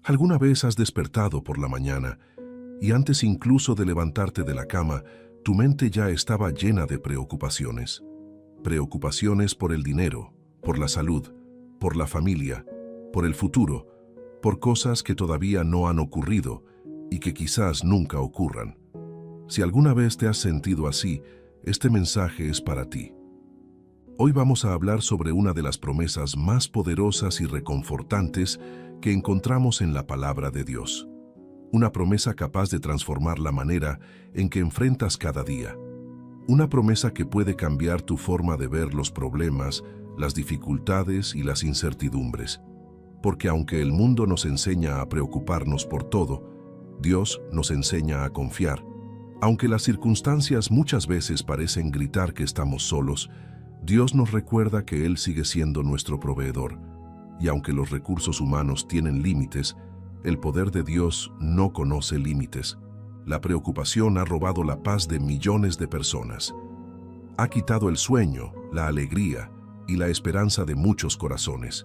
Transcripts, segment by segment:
¿Alguna vez has despertado por la mañana y antes incluso de levantarte de la cama, tu mente ya estaba llena de preocupaciones? Preocupaciones por el dinero, por la salud, por la familia, por el futuro, por cosas que todavía no han ocurrido y que quizás nunca ocurran. Si alguna vez te has sentido así, este mensaje es para ti. Hoy vamos a hablar sobre una de las promesas más poderosas y reconfortantes que encontramos en la palabra de Dios. Una promesa capaz de transformar la manera en que enfrentas cada día. Una promesa que puede cambiar tu forma de ver los problemas, las dificultades y las incertidumbres. Porque aunque el mundo nos enseña a preocuparnos por todo, Dios nos enseña a confiar. Aunque las circunstancias muchas veces parecen gritar que estamos solos, Dios nos recuerda que Él sigue siendo nuestro proveedor. Y aunque los recursos humanos tienen límites, el poder de Dios no conoce límites. La preocupación ha robado la paz de millones de personas. Ha quitado el sueño, la alegría y la esperanza de muchos corazones.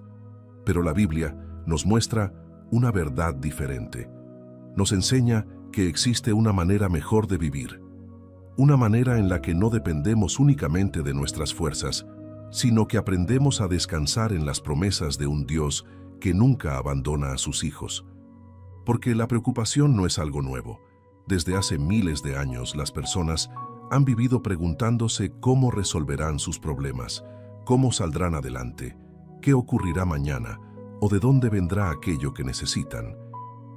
Pero la Biblia nos muestra una verdad diferente. Nos enseña que existe una manera mejor de vivir. Una manera en la que no dependemos únicamente de nuestras fuerzas, sino que aprendemos a descansar en las promesas de un Dios que nunca abandona a sus hijos. Porque la preocupación no es algo nuevo. Desde hace miles de años las personas han vivido preguntándose cómo resolverán sus problemas, cómo saldrán adelante, qué ocurrirá mañana o de dónde vendrá aquello que necesitan.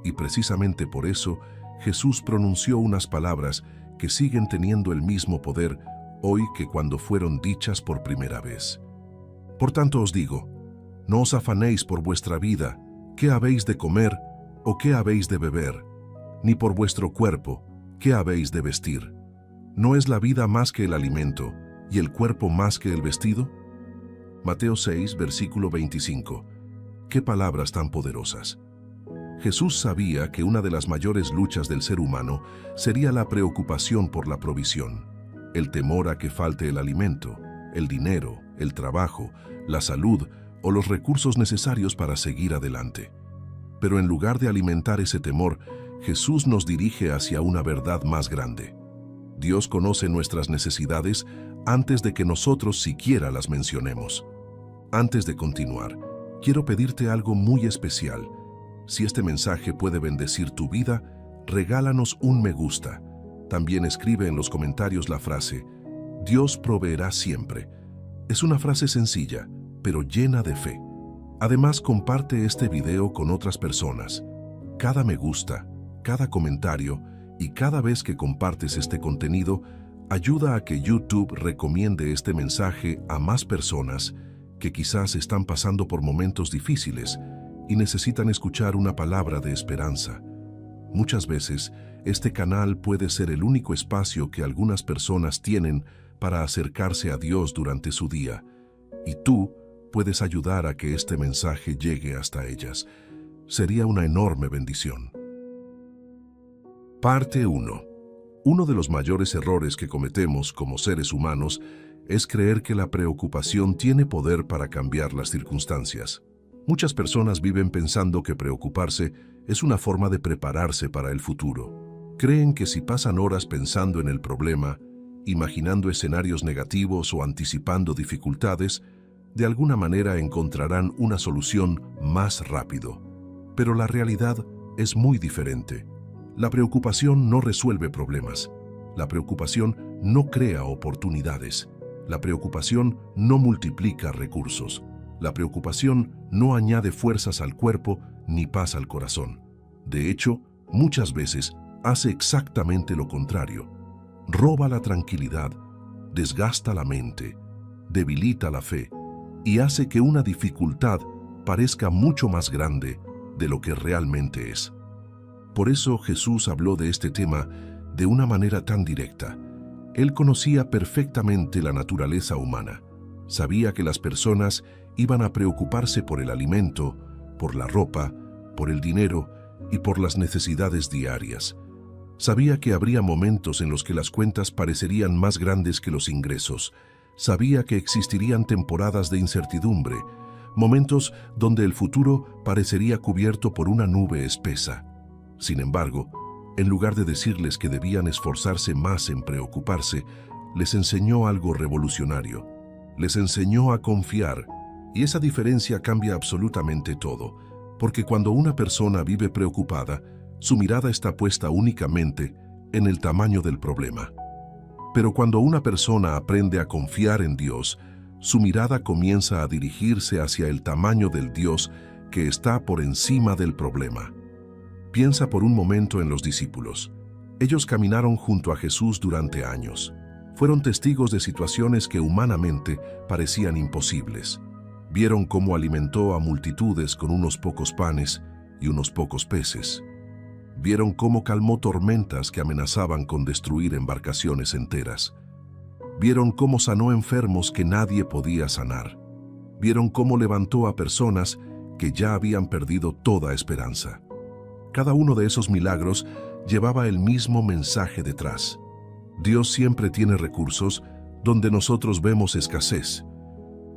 Y precisamente por eso Jesús pronunció unas palabras que siguen teniendo el mismo poder hoy que cuando fueron dichas por primera vez. Por tanto os digo, no os afanéis por vuestra vida, qué habéis de comer o qué habéis de beber, ni por vuestro cuerpo, qué habéis de vestir. ¿No es la vida más que el alimento y el cuerpo más que el vestido? Mateo 6, versículo 25. ¡Qué palabras tan poderosas! Jesús sabía que una de las mayores luchas del ser humano sería la preocupación por la provisión, el temor a que falte el alimento, el dinero, el trabajo, la salud o los recursos necesarios para seguir adelante. Pero en lugar de alimentar ese temor, Jesús nos dirige hacia una verdad más grande. Dios conoce nuestras necesidades antes de que nosotros siquiera las mencionemos. Antes de continuar, quiero pedirte algo muy especial. Si este mensaje puede bendecir tu vida, regálanos un me gusta. También escribe en los comentarios la frase, Dios proveerá siempre. Es una frase sencilla, pero llena de fe. Además, comparte este video con otras personas. Cada me gusta, cada comentario y cada vez que compartes este contenido, ayuda a que YouTube recomiende este mensaje a más personas que quizás están pasando por momentos difíciles y necesitan escuchar una palabra de esperanza. Muchas veces, este canal puede ser el único espacio que algunas personas tienen para acercarse a Dios durante su día, y tú puedes ayudar a que este mensaje llegue hasta ellas. Sería una enorme bendición. Parte 1. Uno de los mayores errores que cometemos como seres humanos es creer que la preocupación tiene poder para cambiar las circunstancias. Muchas personas viven pensando que preocuparse es una forma de prepararse para el futuro. Creen que si pasan horas pensando en el problema, imaginando escenarios negativos o anticipando dificultades, de alguna manera encontrarán una solución más rápido. Pero la realidad es muy diferente. La preocupación no resuelve problemas. La preocupación no crea oportunidades. La preocupación no multiplica recursos. La preocupación no añade fuerzas al cuerpo ni paz al corazón. De hecho, muchas veces hace exactamente lo contrario. Roba la tranquilidad, desgasta la mente, debilita la fe y hace que una dificultad parezca mucho más grande de lo que realmente es. Por eso Jesús habló de este tema de una manera tan directa. Él conocía perfectamente la naturaleza humana. Sabía que las personas iban a preocuparse por el alimento, por la ropa, por el dinero y por las necesidades diarias. Sabía que habría momentos en los que las cuentas parecerían más grandes que los ingresos. Sabía que existirían temporadas de incertidumbre, momentos donde el futuro parecería cubierto por una nube espesa. Sin embargo, en lugar de decirles que debían esforzarse más en preocuparse, les enseñó algo revolucionario. Les enseñó a confiar, y esa diferencia cambia absolutamente todo, porque cuando una persona vive preocupada, su mirada está puesta únicamente en el tamaño del problema. Pero cuando una persona aprende a confiar en Dios, su mirada comienza a dirigirse hacia el tamaño del Dios que está por encima del problema. Piensa por un momento en los discípulos. Ellos caminaron junto a Jesús durante años. Fueron testigos de situaciones que humanamente parecían imposibles. Vieron cómo alimentó a multitudes con unos pocos panes y unos pocos peces. Vieron cómo calmó tormentas que amenazaban con destruir embarcaciones enteras. Vieron cómo sanó enfermos que nadie podía sanar. Vieron cómo levantó a personas que ya habían perdido toda esperanza. Cada uno de esos milagros llevaba el mismo mensaje detrás. Dios siempre tiene recursos donde nosotros vemos escasez.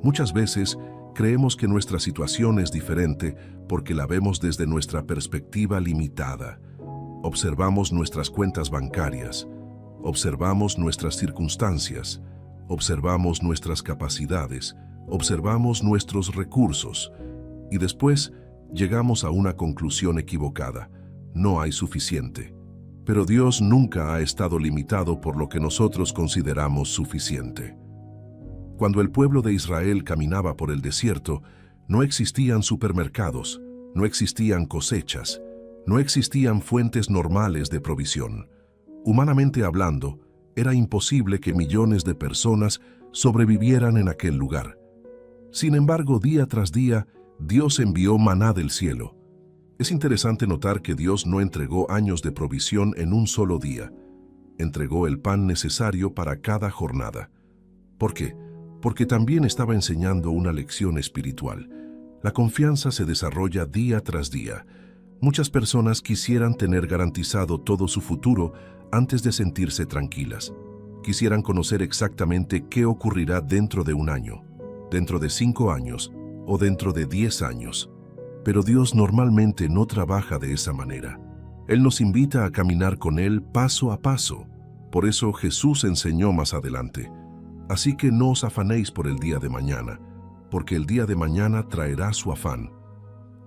Muchas veces creemos que nuestra situación es diferente porque la vemos desde nuestra perspectiva limitada. Observamos nuestras cuentas bancarias, observamos nuestras circunstancias, observamos nuestras capacidades, observamos nuestros recursos y después llegamos a una conclusión equivocada. No hay suficiente. Pero Dios nunca ha estado limitado por lo que nosotros consideramos suficiente. Cuando el pueblo de Israel caminaba por el desierto, no existían supermercados, no existían cosechas, no existían fuentes normales de provisión. Humanamente hablando, era imposible que millones de personas sobrevivieran en aquel lugar. Sin embargo, día tras día, Dios envió maná del cielo. Es interesante notar que Dios no entregó años de provisión en un solo día. Entregó el pan necesario para cada jornada. ¿Por qué? Porque también estaba enseñando una lección espiritual. La confianza se desarrolla día tras día. Muchas personas quisieran tener garantizado todo su futuro antes de sentirse tranquilas. Quisieran conocer exactamente qué ocurrirá dentro de un año, dentro de 5 años o dentro de 10 años. Pero Dios normalmente no trabaja de esa manera. Él nos invita a caminar con Él paso a paso. Por eso Jesús enseñó más adelante: así que no os afanéis por el día de mañana, porque el día de mañana traerá su afán.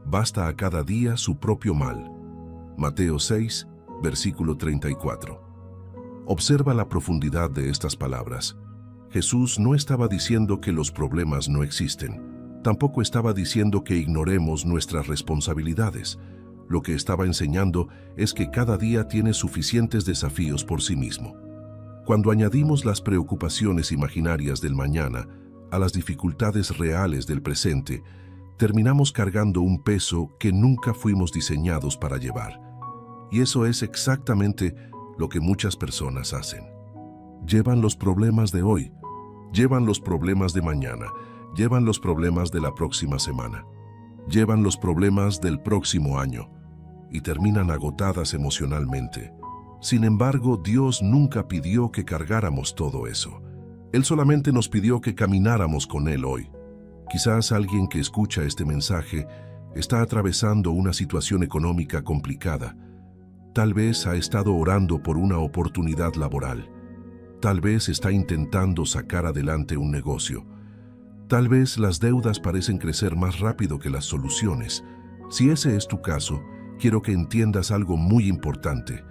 Basta a cada día su propio mal. Mateo 6, versículo 34. Observa la profundidad de estas palabras. Jesús no estaba diciendo que los problemas no existen. Tampoco estaba diciendo que ignoremos nuestras responsabilidades. Lo que estaba enseñando es que cada día tiene suficientes desafíos por sí mismo. Cuando añadimos las preocupaciones imaginarias del mañana a las dificultades reales del presente, terminamos cargando un peso que nunca fuimos diseñados para llevar. Y eso es exactamente lo que muchas personas hacen. Llevan los problemas de hoy, llevan los problemas de mañana, llevan los problemas de la próxima semana, llevan los problemas del próximo año y terminan agotadas emocionalmente. Sin embargo, Dios nunca pidió que cargáramos todo eso. Él solamente nos pidió que camináramos con Él hoy. Quizás alguien que escucha este mensaje está atravesando una situación económica complicada. Tal vez ha estado orando por una oportunidad laboral. Tal vez está intentando sacar adelante un negocio. Tal vez las deudas parecen crecer más rápido que las soluciones. Si ese es tu caso, quiero que entiendas algo muy importante.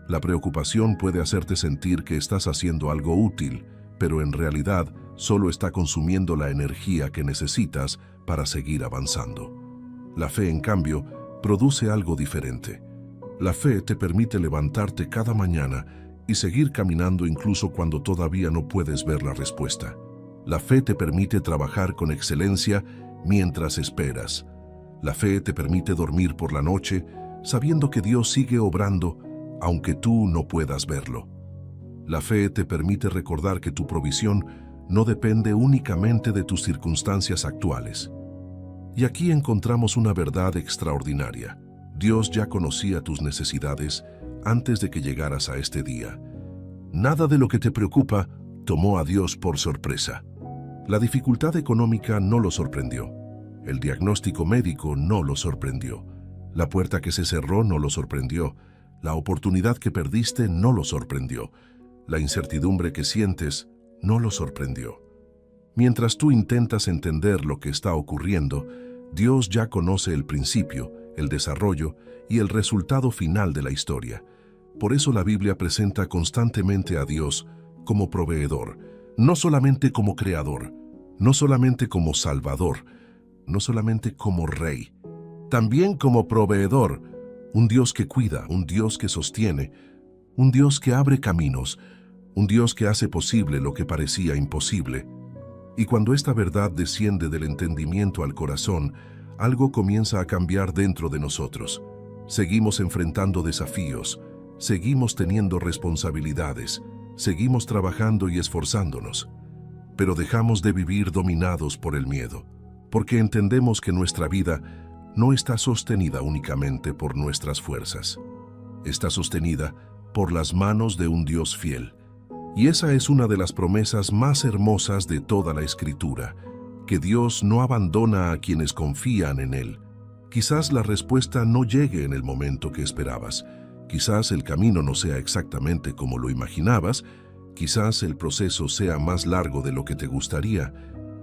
La preocupación puede hacerte sentir que estás haciendo algo útil, pero en realidad solo está consumiendo la energía que necesitas para seguir avanzando. La fe, en cambio, produce algo diferente. La fe te permite levantarte cada mañana y seguir caminando incluso cuando todavía no puedes ver la respuesta. La fe te permite trabajar con excelencia mientras esperas. La fe te permite dormir por la noche sabiendo que Dios sigue obrando aunque tú no puedas verlo. La fe te permite recordar que tu provisión no depende únicamente de tus circunstancias actuales. Y aquí encontramos una verdad extraordinaria. Dios ya conocía tus necesidades antes de que llegaras a este día. Nada de lo que te preocupa tomó a Dios por sorpresa. La dificultad económica no lo sorprendió. El diagnóstico médico no lo sorprendió. La puerta que se cerró no lo sorprendió. La oportunidad que perdiste no lo sorprendió. La incertidumbre que sientes no lo sorprendió. Mientras tú intentas entender lo que está ocurriendo, Dios ya conoce el principio, el desarrollo y el resultado final de la historia. Por eso la Biblia presenta constantemente a Dios como proveedor, no solamente como creador, no solamente como salvador, no solamente como rey, también como proveedor, un Dios que cuida, un Dios que sostiene, un Dios que abre caminos, un Dios que hace posible lo que parecía imposible. Y cuando esta verdad desciende del entendimiento al corazón, algo comienza a cambiar dentro de nosotros. Seguimos enfrentando desafíos, seguimos teniendo responsabilidades, seguimos trabajando y esforzándonos, pero dejamos de vivir dominados por el miedo, porque entendemos que nuestra vida no está sostenida únicamente por nuestras fuerzas. Está sostenida por las manos de un Dios fiel. Y esa es una de las promesas más hermosas de toda la Escritura, que Dios no abandona a quienes confían en Él. Quizás la respuesta no llegue en el momento que esperabas, quizás el camino no sea exactamente como lo imaginabas, quizás el proceso sea más largo de lo que te gustaría,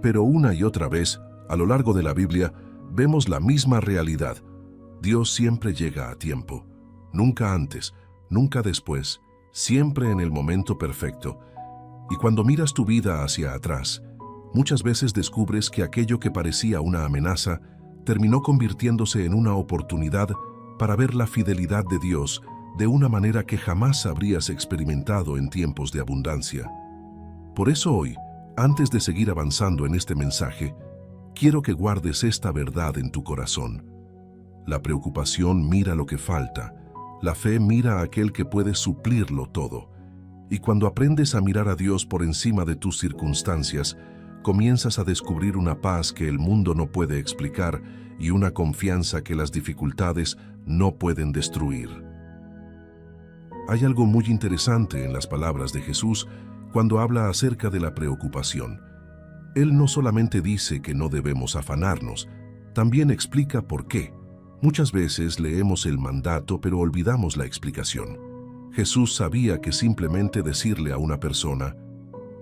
pero una y otra vez, a lo largo de la Biblia, vemos la misma realidad. Dios siempre llega a tiempo, nunca antes, nunca después, siempre en el momento perfecto. Y cuando miras tu vida hacia atrás, muchas veces descubres que aquello que parecía una amenaza terminó convirtiéndose en una oportunidad para ver la fidelidad de Dios de una manera que jamás habrías experimentado en tiempos de abundancia. Por eso hoy, antes de seguir avanzando en este mensaje, quiero que guardes esta verdad en tu corazón. La preocupación mira lo que falta, la fe mira a aquel que puede suplirlo todo. Y cuando aprendes a mirar a Dios por encima de tus circunstancias, comienzas a descubrir una paz que el mundo no puede explicar y una confianza que las dificultades no pueden destruir. Hay algo muy interesante en las palabras de Jesús cuando habla acerca de la preocupación. Él no solamente dice que no debemos afanarnos, también explica por qué. Muchas veces leemos el mandato pero olvidamos la explicación. Jesús sabía que simplemente decirle a una persona,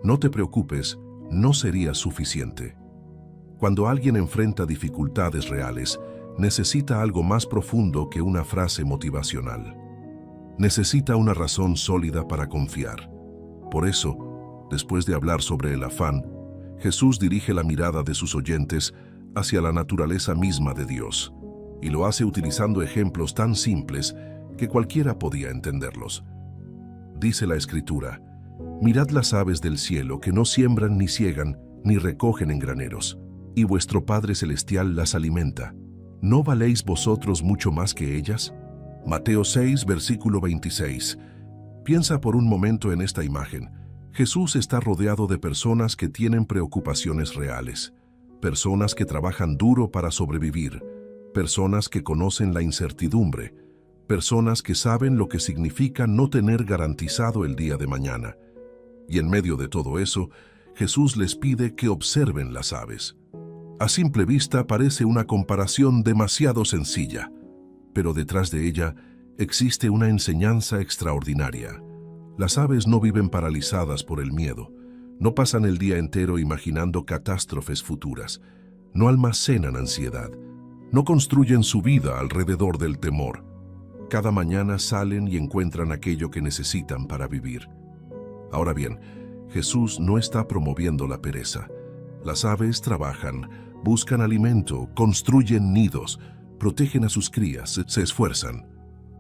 "No te preocupes", no sería suficiente. Cuando alguien enfrenta dificultades reales, necesita algo más profundo que una frase motivacional. Necesita una razón sólida para confiar. Por eso, después de hablar sobre el afán, Jesús dirige la mirada de sus oyentes hacia la naturaleza misma de Dios, y lo hace utilizando ejemplos tan simples que cualquiera podía entenderlos. Dice la Escritura, «Mirad las aves del cielo que no siembran ni siegan ni recogen en graneros, y vuestro Padre Celestial las alimenta. ¿No valéis vosotros mucho más que ellas?». Mateo 6, versículo 26. Piensa por un momento en esta imagen. Jesús está rodeado de personas que tienen preocupaciones reales, personas que trabajan duro para sobrevivir, personas que conocen la incertidumbre, personas que saben lo que significa no tener garantizado el día de mañana. Y en medio de todo eso, Jesús les pide que observen las aves. A simple vista parece una comparación demasiado sencilla, pero detrás de ella existe una enseñanza extraordinaria. Las aves no viven paralizadas por el miedo, no pasan el día entero imaginando catástrofes futuras, no almacenan ansiedad, no construyen su vida alrededor del temor. Cada mañana salen y encuentran aquello que necesitan para vivir. Ahora bien, Jesús no está promoviendo la pereza. Las aves trabajan, buscan alimento, construyen nidos, protegen a sus crías, se esfuerzan.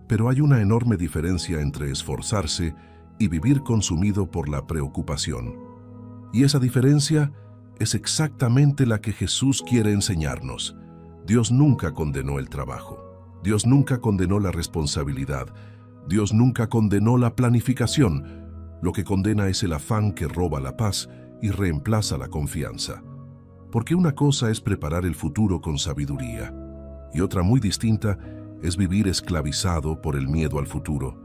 Pero hay una enorme diferencia entre esforzarse y vivir consumido por la preocupación. Y esa diferencia es exactamente la que Jesús quiere enseñarnos. Dios nunca condenó el trabajo. Dios nunca condenó la responsabilidad. Dios nunca condenó la planificación. Lo que condena es el afán que roba la paz y reemplaza la confianza. Porque una cosa es preparar el futuro con sabiduría, y otra muy distinta es vivir esclavizado por el miedo al futuro.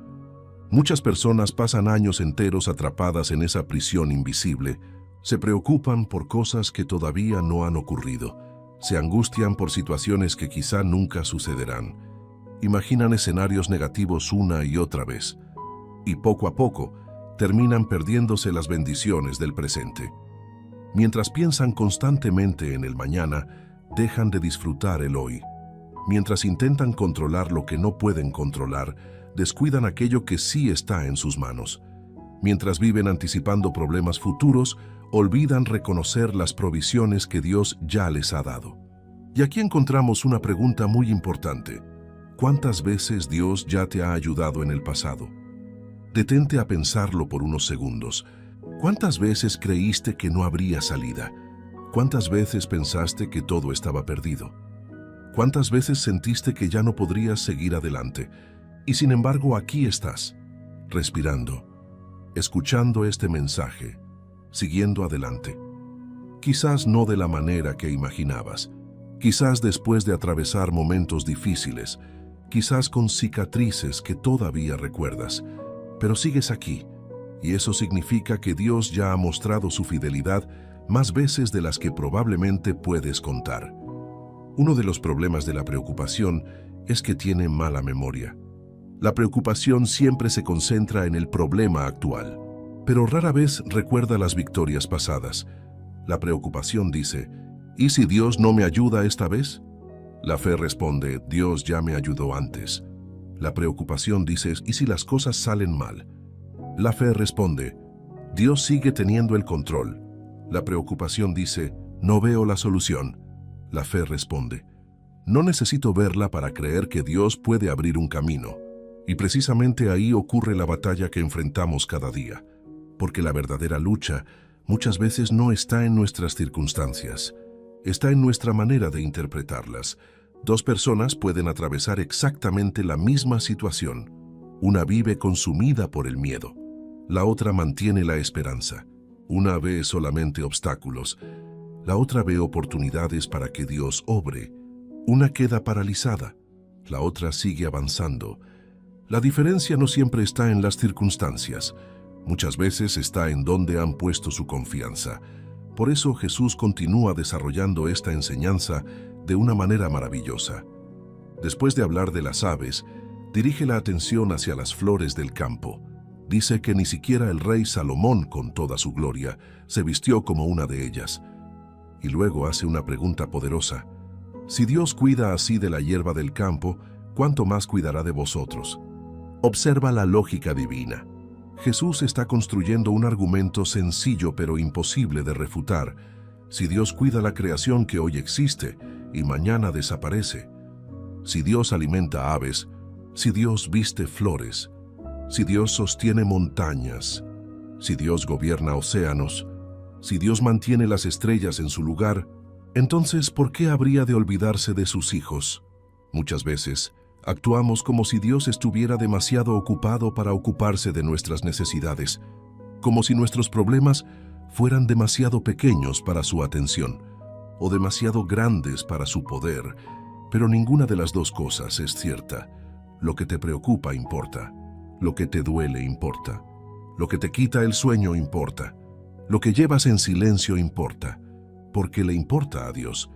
Muchas personas pasan años enteros atrapadas en esa prisión invisible. Se preocupan por cosas que todavía no han ocurrido. Se angustian por situaciones que quizá nunca sucederán. Imaginan escenarios negativos una y otra vez. Y poco a poco, terminan perdiéndose las bendiciones del presente. Mientras piensan constantemente en el mañana, dejan de disfrutar el hoy. Mientras intentan controlar lo que no pueden controlar, descuidan aquello que sí está en sus manos. Mientras viven anticipando problemas futuros, olvidan reconocer las provisiones que Dios ya les ha dado. Y aquí encontramos una pregunta muy importante. ¿Cuántas veces Dios ya te ha ayudado en el pasado? Detente a pensarlo por unos segundos. ¿Cuántas veces creíste que no habría salida? ¿Cuántas veces pensaste que todo estaba perdido? ¿Cuántas veces sentiste que ya no podrías seguir adelante? Y sin embargo, aquí estás, respirando, escuchando este mensaje, siguiendo adelante. Quizás no de la manera que imaginabas, quizás después de atravesar momentos difíciles, quizás con cicatrices que todavía recuerdas, pero sigues aquí, y eso significa que Dios ya ha mostrado su fidelidad más veces de las que probablemente puedes contar. Uno de los problemas de la preocupación es que tiene mala memoria. La preocupación siempre se concentra en el problema actual, pero rara vez recuerda las victorias pasadas. La preocupación dice, ¿y si Dios no me ayuda esta vez? La fe responde, Dios ya me ayudó antes. La preocupación dice, ¿y si las cosas salen mal? La fe responde, Dios sigue teniendo el control. La preocupación dice, no veo la solución. La fe responde, no necesito verla para creer que Dios puede abrir un camino. Y precisamente ahí ocurre la batalla que enfrentamos cada día, porque la verdadera lucha muchas veces no está en nuestras circunstancias, está en nuestra manera de interpretarlas. Dos personas pueden atravesar exactamente la misma situación. Una vive consumida por el miedo, la otra mantiene la esperanza. Una ve solamente obstáculos, la otra ve oportunidades para que Dios obre. Una queda paralizada, la otra sigue avanzando. La diferencia no siempre está en las circunstancias, muchas veces está en dónde han puesto su confianza. Por eso Jesús continúa desarrollando esta enseñanza de una manera maravillosa. Después de hablar de las aves, dirige la atención hacia las flores del campo. Dice que ni siquiera el rey Salomón, con toda su gloria, se vistió como una de ellas. Y luego hace una pregunta poderosa. Si Dios cuida así de la hierba del campo, ¿cuánto más cuidará de vosotros? Observa la lógica divina. Jesús está construyendo un argumento sencillo pero imposible de refutar. Si Dios cuida la creación que hoy existe y mañana desaparece, si Dios alimenta aves, si Dios viste flores, si Dios sostiene montañas, si Dios gobierna océanos, si Dios mantiene las estrellas en su lugar, entonces, ¿por qué habría de olvidarse de sus hijos? Muchas veces, actuamos como si Dios estuviera demasiado ocupado para ocuparse de nuestras necesidades, como si nuestros problemas fueran demasiado pequeños para su atención, o demasiado grandes para su poder, pero ninguna de las dos cosas es cierta. Lo que te preocupa importa, lo que te duele importa, lo que te quita el sueño importa, lo que llevas en silencio importa, porque le importa a Dios.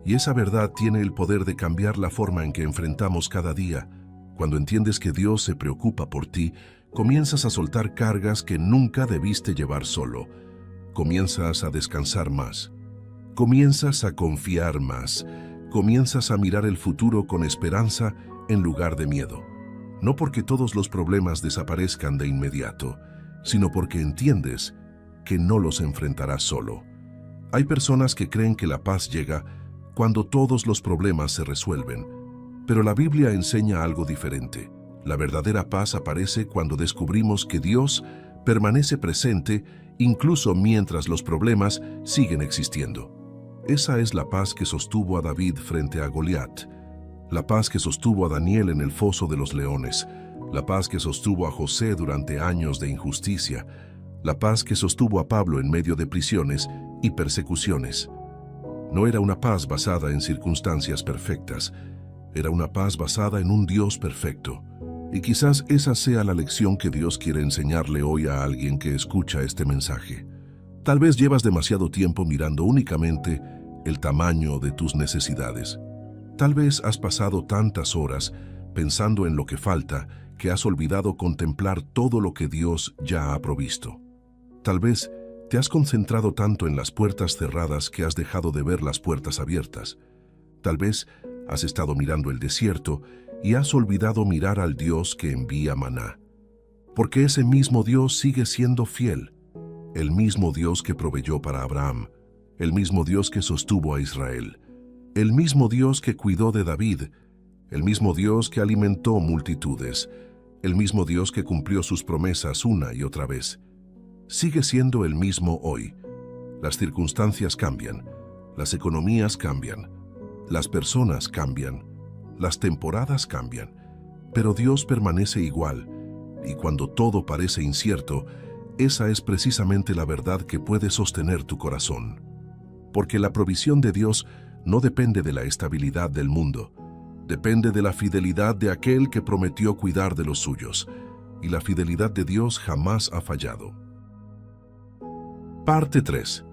Y esa verdad tiene el poder de cambiar la forma en que enfrentamos cada día. Cuando entiendes que Dios se preocupa por ti, comienzas a soltar cargas que nunca debiste llevar solo. Comienzas a descansar más. Comienzas a confiar más. Comienzas a mirar el futuro con esperanza en lugar de miedo. No porque todos los problemas desaparezcan de inmediato, sino porque entiendes que no los enfrentarás solo. Hay personas que creen que la paz llega cuando todos los problemas se resuelven, pero la Biblia enseña algo diferente. La verdadera paz aparece cuando descubrimos que Dios permanece presente incluso mientras los problemas siguen existiendo. Esa es la paz que sostuvo a David frente a Goliat, la paz que sostuvo a Daniel en el foso de los leones, la paz que sostuvo a José durante años de injusticia, la paz que sostuvo a Pablo en medio de prisiones y persecuciones. No era una paz basada en circunstancias perfectas, era una paz basada en un Dios perfecto. Y quizás esa sea la lección que Dios quiere enseñarle hoy a alguien que escucha este mensaje. Tal vez llevas demasiado tiempo mirando únicamente el tamaño de tus necesidades. Tal vez has pasado tantas horas pensando en lo que falta que has olvidado contemplar todo lo que Dios ya ha provisto. Tal vez te has concentrado tanto en las puertas cerradas que has dejado de ver las puertas abiertas. Tal vez has estado mirando el desierto y has olvidado mirar al Dios que envía maná. Porque ese mismo Dios sigue siendo fiel, el mismo Dios que proveyó para Abraham, el mismo Dios que sostuvo a Israel, el mismo Dios que cuidó de David, el mismo Dios que alimentó multitudes, el mismo Dios que cumplió sus promesas una y otra vez. Sigue siendo el mismo hoy. Las circunstancias cambian, las economías cambian, las personas cambian, las temporadas cambian, pero Dios permanece igual, y cuando todo parece incierto, esa es precisamente la verdad que puede sostener tu corazón. Porque la provisión de Dios no depende de la estabilidad del mundo, depende de la fidelidad de aquel que prometió cuidar de los suyos, y la fidelidad de Dios jamás ha fallado. Parte 3.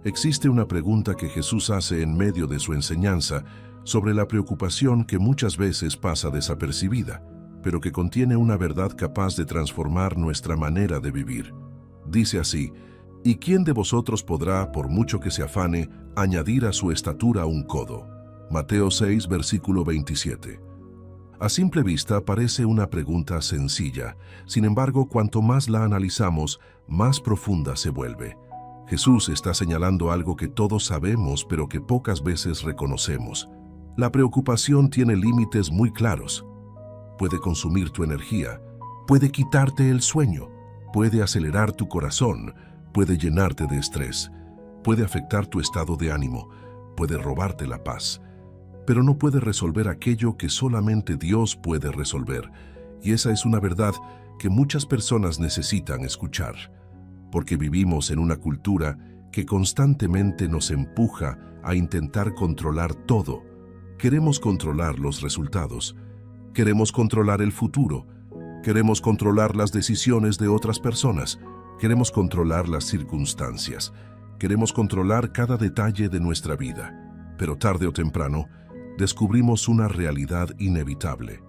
Existe una pregunta que Jesús hace en medio de su enseñanza sobre la preocupación que muchas veces pasa desapercibida, pero que contiene una verdad capaz de transformar nuestra manera de vivir. Dice así: ¿y quién de vosotros podrá, por mucho que se afane, añadir a su estatura un codo? Mateo 6, versículo 27. A simple vista parece una pregunta sencilla, sin embargo, cuanto más la analizamos, más profunda se vuelve. Jesús está señalando algo que todos sabemos, pero que pocas veces reconocemos. La preocupación tiene límites muy claros. Puede consumir tu energía, puede quitarte el sueño, puede acelerar tu corazón, puede llenarte de estrés, puede afectar tu estado de ánimo, puede robarte la paz, pero no puede resolver aquello que solamente Dios puede resolver. Y esa es una verdad que muchas personas necesitan escuchar, porque vivimos en una cultura que constantemente nos empuja a intentar controlar todo. Queremos controlar los resultados, queremos controlar el futuro, queremos controlar las decisiones de otras personas, queremos controlar las circunstancias, queremos controlar cada detalle de nuestra vida. Pero tarde o temprano, descubrimos una realidad inevitable.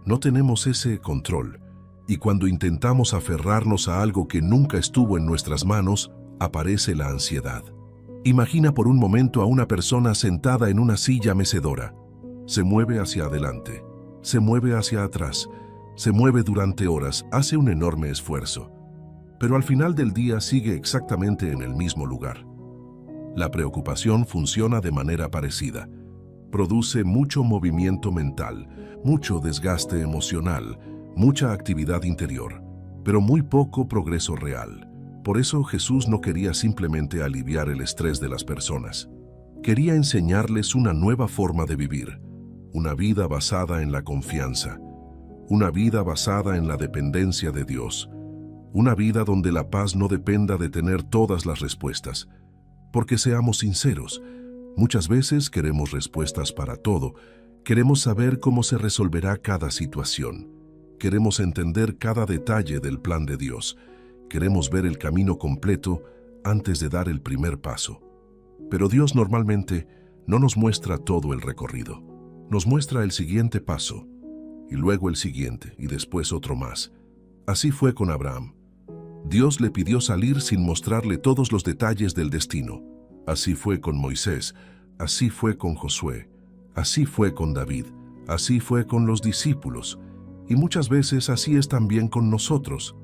No tenemos ese control, y cuando intentamos aferrarnos a algo que nunca estuvo en nuestras manos, aparece la ansiedad. Imagina por un momento a una persona sentada en una silla mecedora. Se mueve hacia adelante, se mueve hacia atrás, se mueve durante horas, hace un enorme esfuerzo, pero al final del día sigue exactamente en el mismo lugar. La preocupación funciona de manera parecida. Produce mucho movimiento mental, mucho desgaste emocional, mucha actividad interior, pero muy poco progreso real. Por eso Jesús no quería simplemente aliviar el estrés de las personas. Quería enseñarles una nueva forma de vivir, una vida basada en la confianza, una vida basada en la dependencia de Dios, una vida donde la paz no dependa de tener todas las respuestas. Porque seamos sinceros, muchas veces queremos respuestas para todo, queremos saber cómo se resolverá cada situación, queremos entender cada detalle del plan de Dios, queremos ver el camino completo antes de dar el primer paso. Pero Dios normalmente no nos muestra todo el recorrido, nos muestra el siguiente paso, y luego el siguiente, y después otro más. Así fue con Abraham. Dios le pidió salir sin mostrarle todos los detalles del destino. Así fue con Moisés, así fue con Josué, así fue con David, así fue con los discípulos, y muchas veces así es también con nosotros.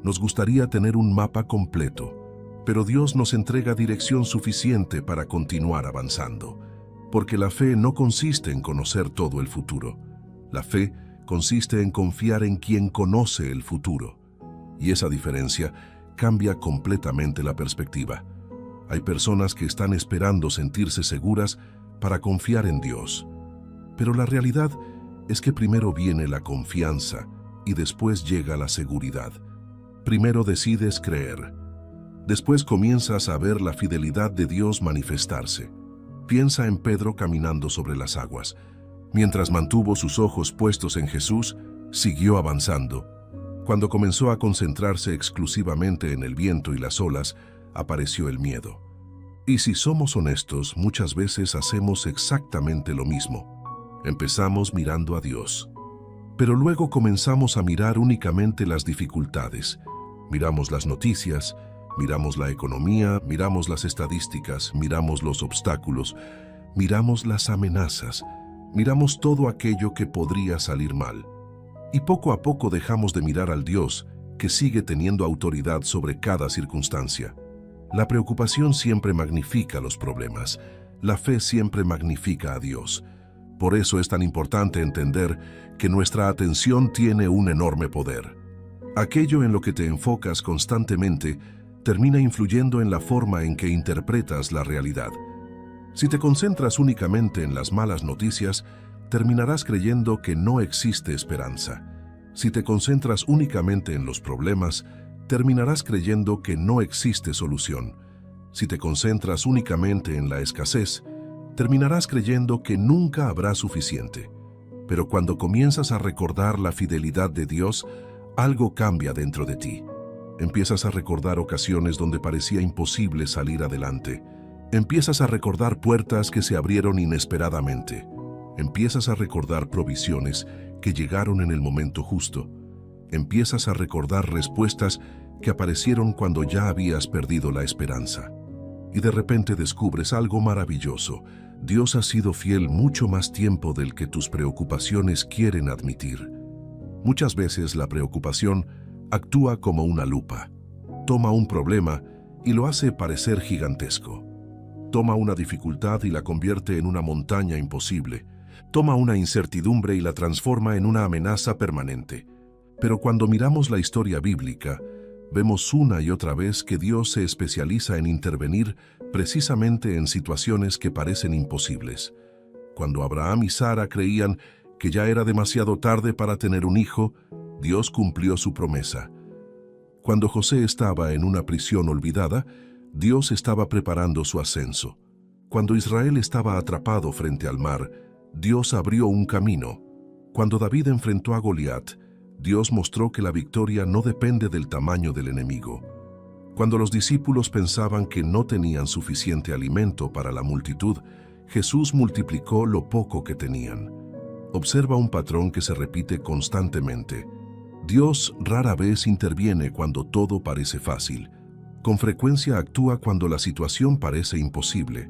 Nos gustaría tener un mapa completo, pero Dios nos entrega dirección suficiente para continuar avanzando, porque la fe no consiste en conocer todo el futuro. La fe consiste en confiar en quien conoce el futuro, y esa diferencia cambia completamente la perspectiva. Hay personas que están esperando sentirse seguras para confiar en Dios, pero la realidad es que primero viene la confianza y después llega la seguridad. Primero decides creer, después comienzas a ver la fidelidad de Dios manifestarse. Piensa en Pedro caminando sobre las aguas. Mientras mantuvo sus ojos puestos en Jesús, siguió avanzando. Cuando comenzó a concentrarse exclusivamente en el viento y las olas, apareció el miedo. Y si somos honestos, muchas veces hacemos exactamente lo mismo. Empezamos mirando a Dios, pero luego comenzamos a mirar únicamente las dificultades. Miramos las noticias, miramos la economía, miramos las estadísticas, miramos los obstáculos, miramos las amenazas, miramos todo aquello que podría salir mal. Y poco a poco dejamos de mirar al Dios que sigue teniendo autoridad sobre cada circunstancia. La preocupación siempre magnifica los problemas. La fe siempre magnifica a Dios. Por eso es tan importante entender que nuestra atención tiene un enorme poder. Aquello en lo que te enfocas constantemente termina influyendo en la forma en que interpretas la realidad. Si te concentras únicamente en las malas noticias, terminarás creyendo que no existe esperanza. Si te concentras únicamente en los problemas, terminarás creyendo que no existe solución. Si te concentras únicamente en la escasez, terminarás creyendo que nunca habrá suficiente. Pero cuando comienzas a recordar la fidelidad de Dios, algo cambia dentro de ti. Empiezas a recordar ocasiones donde parecía imposible salir adelante. Empiezas a recordar puertas que se abrieron inesperadamente. Empiezas a recordar provisiones que llegaron en el momento justo. Empiezas a recordar respuestas que aparecieron cuando ya habías perdido la esperanza. Y de repente descubres algo maravilloso. Dios ha sido fiel mucho más tiempo del que tus preocupaciones quieren admitir. Muchas veces la preocupación actúa como una lupa. Toma un problema y lo hace parecer gigantesco. Toma una dificultad y la convierte en una montaña imposible. Toma una incertidumbre y la transforma en una amenaza permanente. Pero cuando miramos la historia bíblica, vemos una y otra vez que Dios se especializa en intervenir precisamente en situaciones que parecen imposibles. Cuando Abraham y Sara creían que ya era demasiado tarde para tener un hijo, Dios cumplió su promesa. Cuando José estaba en una prisión olvidada, Dios estaba preparando su ascenso. Cuando Israel estaba atrapado frente al mar, Dios abrió un camino. Cuando David enfrentó a Goliat, Dios mostró que la victoria no depende del tamaño del enemigo. Cuando los discípulos pensaban que no tenían suficiente alimento para la multitud, Jesús multiplicó lo poco que tenían. Observa un patrón que se repite constantemente. Dios rara vez interviene cuando todo parece fácil. Con frecuencia actúa cuando la situación parece imposible,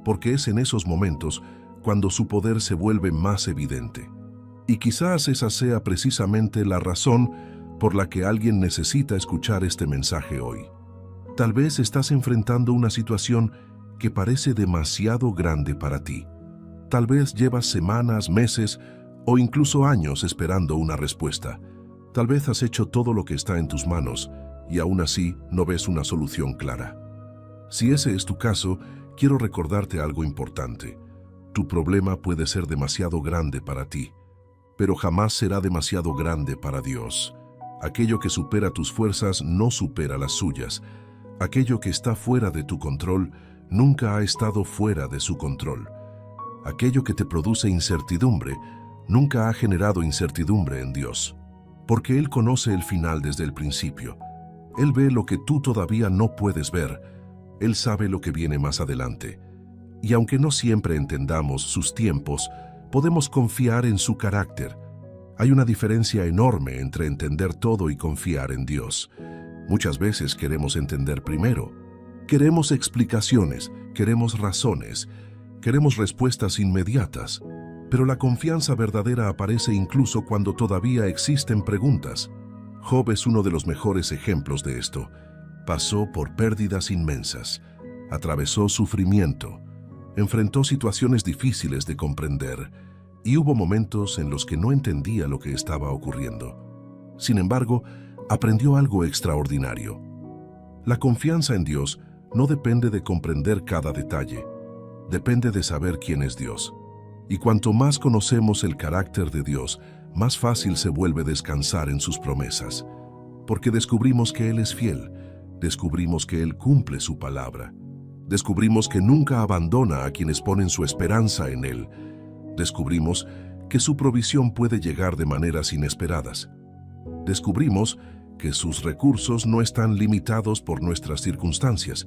porque es en esos momentos cuando su poder se vuelve más evidente. Y quizás esa sea precisamente la razón por la que alguien necesita escuchar este mensaje hoy. Tal vez estás enfrentando una situación que parece demasiado grande para ti. Tal vez llevas semanas, meses o incluso años esperando una respuesta. Tal vez has hecho todo lo que está en tus manos y aún así no ves una solución clara. Si ese es tu caso, quiero recordarte algo importante. Tu problema puede ser demasiado grande para ti, pero jamás será demasiado grande para Dios. Aquello que supera tus fuerzas no supera las suyas. Aquello que está fuera de tu control nunca ha estado fuera de su control. Aquello que te produce incertidumbre nunca ha generado incertidumbre en Dios, porque Él conoce el final desde el principio. Él ve lo que tú todavía no puedes ver. Él sabe lo que viene más adelante. Y aunque no siempre entendamos sus tiempos, podemos confiar en su carácter. Hay una diferencia enorme entre entender todo y confiar en Dios. Muchas veces queremos entender primero. Queremos explicaciones, queremos razones, queremos respuestas inmediatas. Pero la confianza verdadera aparece incluso cuando todavía existen preguntas. Job es uno de los mejores ejemplos de esto. Pasó por pérdidas inmensas, atravesó sufrimiento, enfrentó situaciones difíciles de comprender y hubo momentos en los que no entendía lo que estaba ocurriendo. Sin embargo, aprendió algo extraordinario. La confianza en Dios no depende de comprender cada detalle, depende de saber quién es Dios. Y cuanto más conocemos el carácter de Dios, más fácil se vuelve descansar en sus promesas, porque descubrimos que Él es fiel, descubrimos que Él cumple su palabra, descubrimos que nunca abandona a quienes ponen su esperanza en Él, descubrimos que su provisión puede llegar de maneras inesperadas, descubrimos que sus recursos no están limitados por nuestras circunstancias,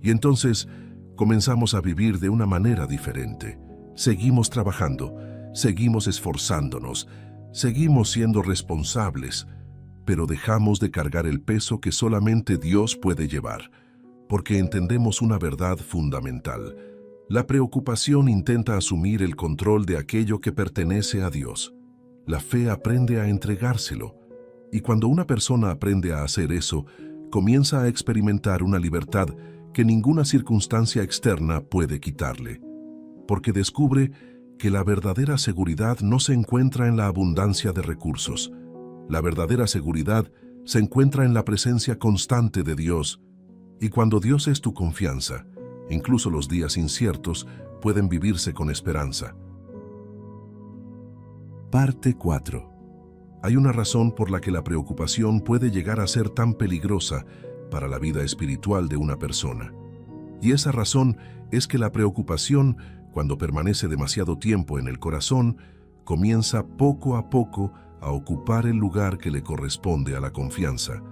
y entonces Comenzamos a vivir de una manera diferente. Seguimos trabajando, seguimos esforzándonos, seguimos siendo responsables, pero dejamos de cargar el peso que solamente Dios puede llevar, porque entendemos una verdad fundamental. La preocupación intenta asumir el control de aquello que pertenece a Dios. La fe aprende a entregárselo, y cuando una persona aprende a hacer eso, comienza a experimentar una libertad que ninguna circunstancia externa puede quitarle, porque descubre que la verdadera seguridad no se encuentra en la abundancia de recursos. La verdadera seguridad se encuentra en la presencia constante de Dios, y cuando Dios es tu confianza, incluso los días inciertos pueden vivirse con esperanza. Parte 4. Hay una razón por la que la preocupación puede llegar a ser tan peligrosa para la vida espiritual de una persona. Y esa razón es que la preocupación, cuando permanece demasiado tiempo en el corazón, comienza poco a poco a ocupar el lugar que le corresponde a la confianza.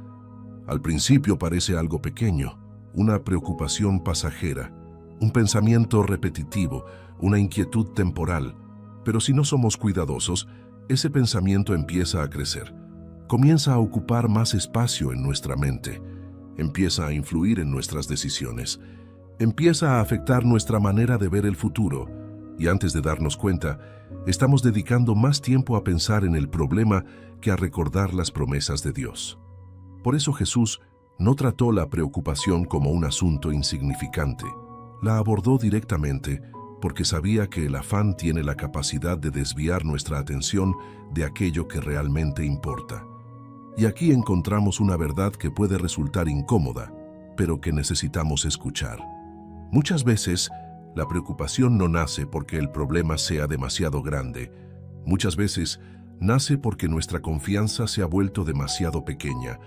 Al principio parece algo pequeño, una preocupación pasajera, un pensamiento repetitivo, una inquietud temporal. Pero si no somos cuidadosos, ese pensamiento empieza a crecer. Comienza a ocupar más espacio en nuestra mente. Empieza a influir en nuestras decisiones. Empieza a afectar nuestra manera de ver el futuro. Y antes de darnos cuenta, estamos dedicando más tiempo a pensar en el problema que a recordar las promesas de Dios. Por eso Jesús no trató la preocupación como un asunto insignificante. La abordó directamente porque sabía que el afán tiene la capacidad de desviar nuestra atención de aquello que realmente importa. Y aquí encontramos una verdad que puede resultar incómoda, pero que necesitamos escuchar. Muchas veces, la preocupación no nace porque el problema sea demasiado grande. Muchas veces, nace porque nuestra confianza se ha vuelto demasiado pequeña.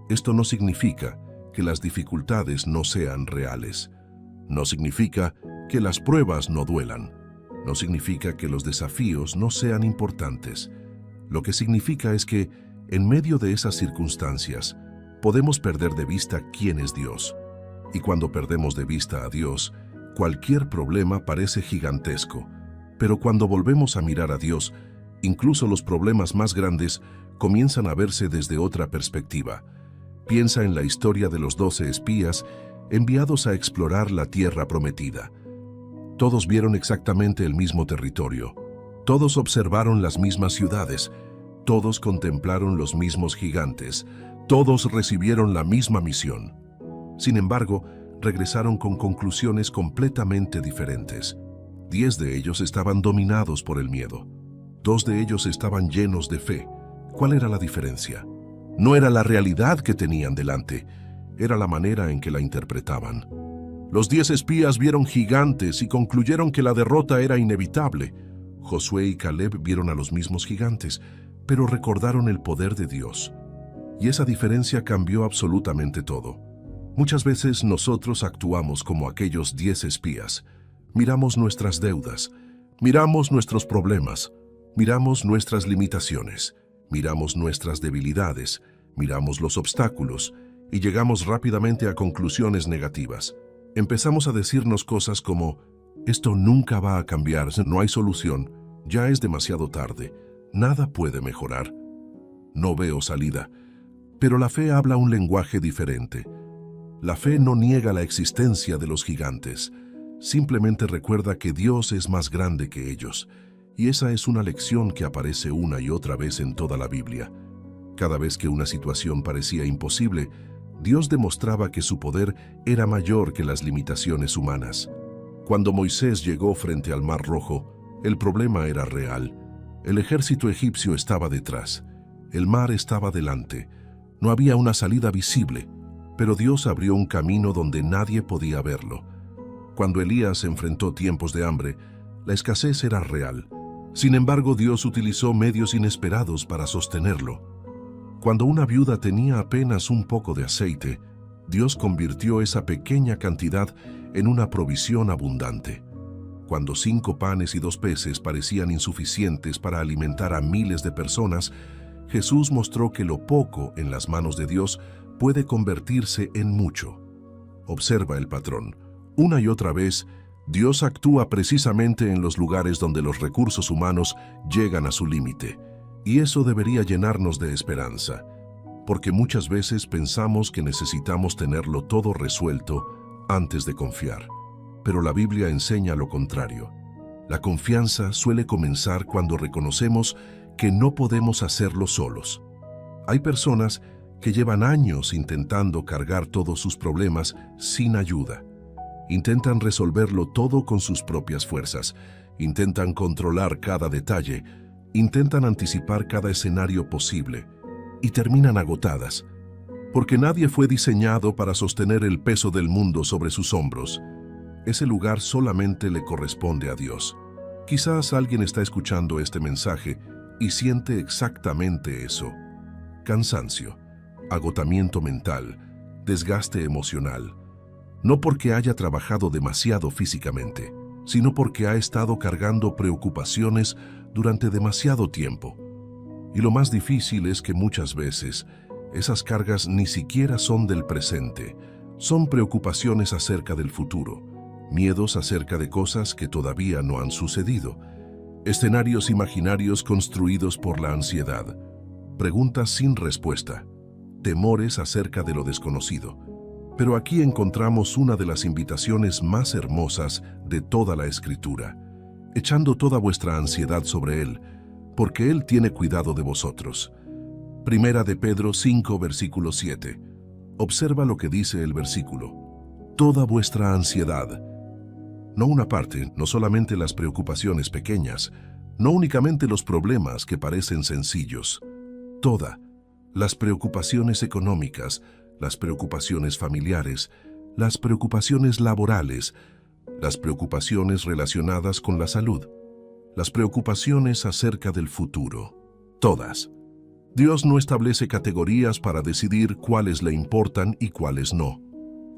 Esto no significa que las dificultades no sean reales. No significa que las pruebas no duelan. No significa que los desafíos no sean importantes. Lo que significa es que, en medio de esas circunstancias, podemos perder de vista quién es Dios. Y cuando perdemos de vista a Dios, cualquier problema parece gigantesco. Pero cuando volvemos a mirar a Dios, incluso los problemas más grandes comienzan a verse desde otra perspectiva. Piensa en la historia de los 12 espías enviados a explorar la tierra prometida. Todos vieron exactamente el mismo territorio. Todos observaron las mismas ciudades. Todos contemplaron los mismos gigantes. Todos recibieron la misma misión. Sin embargo, regresaron con conclusiones completamente diferentes. 10 de ellos estaban dominados por el miedo. 2 de ellos estaban llenos de fe. ¿Cuál era la diferencia? No era la realidad que tenían delante, era la manera en que la interpretaban. Los 10 espías vieron gigantes y concluyeron que la derrota era inevitable. Josué y Caleb vieron a los mismos gigantes, pero recordaron el poder de Dios. Y esa diferencia cambió absolutamente todo. Muchas veces nosotros actuamos como aquellos 10 espías. Miramos nuestras deudas, miramos nuestros problemas, miramos nuestras limitaciones, miramos nuestras debilidades, miramos los obstáculos y llegamos rápidamente a conclusiones negativas. Empezamos a decirnos cosas como, esto nunca va a cambiar, no hay solución, ya es demasiado tarde, nada puede mejorar, no veo salida. Pero la fe habla un lenguaje diferente. La fe no niega la existencia de los gigantes, simplemente recuerda que Dios es más grande que ellos. Y esa es una lección que aparece una y otra vez en toda la Biblia. Cada vez que una situación parecía imposible, Dios demostraba que su poder era mayor que las limitaciones humanas. Cuando Moisés llegó frente al Mar Rojo, el problema era real. El ejército egipcio estaba detrás. El mar estaba delante. No había una salida visible, pero Dios abrió un camino donde nadie podía verlo. Cuando Elías enfrentó tiempos de hambre, la escasez era real. Sin embargo, Dios utilizó medios inesperados para sostenerlo. Cuando una viuda tenía apenas un poco de aceite, Dios convirtió esa pequeña cantidad en una provisión abundante. Cuando 5 panes y 2 peces parecían insuficientes para alimentar a miles de personas, Jesús mostró que lo poco en las manos de Dios puede convertirse en mucho. Observa el patrón. Una y otra vez, Dios actúa precisamente en los lugares donde los recursos humanos llegan a su límite, y eso debería llenarnos de esperanza, porque muchas veces pensamos que necesitamos tenerlo todo resuelto antes de confiar. Pero la Biblia enseña lo contrario. La confianza suele comenzar cuando reconocemos que no podemos hacerlo solos. Hay personas que llevan años intentando cargar todos sus problemas sin ayuda. Intentan resolverlo todo con sus propias fuerzas, intentan controlar cada detalle, intentan anticipar cada escenario posible y terminan agotadas, porque nadie fue diseñado para sostener el peso del mundo sobre sus hombros. Ese lugar solamente le corresponde a Dios. Quizás alguien está escuchando este mensaje y siente exactamente eso: cansancio, agotamiento mental, desgaste emocional. No porque haya trabajado demasiado físicamente, sino porque ha estado cargando preocupaciones durante demasiado tiempo. Y lo más difícil es que muchas veces esas cargas ni siquiera son del presente, son preocupaciones acerca del futuro, miedos acerca de cosas que todavía no han sucedido, escenarios imaginarios construidos por la ansiedad, preguntas sin respuesta, temores acerca de lo desconocido. Pero aquí encontramos una de las invitaciones más hermosas de toda la Escritura: echando toda vuestra ansiedad sobre Él, porque Él tiene cuidado de vosotros. Primera de Pedro 5, versículo 7. Observa lo que dice el versículo: toda vuestra ansiedad. No una parte, no solamente las preocupaciones pequeñas, no únicamente los problemas que parecen sencillos. Toda, las preocupaciones económicas, las preocupaciones familiares, las preocupaciones laborales, las preocupaciones relacionadas con la salud, las preocupaciones acerca del futuro. Todas. Dios no establece categorías para decidir cuáles le importan y cuáles no.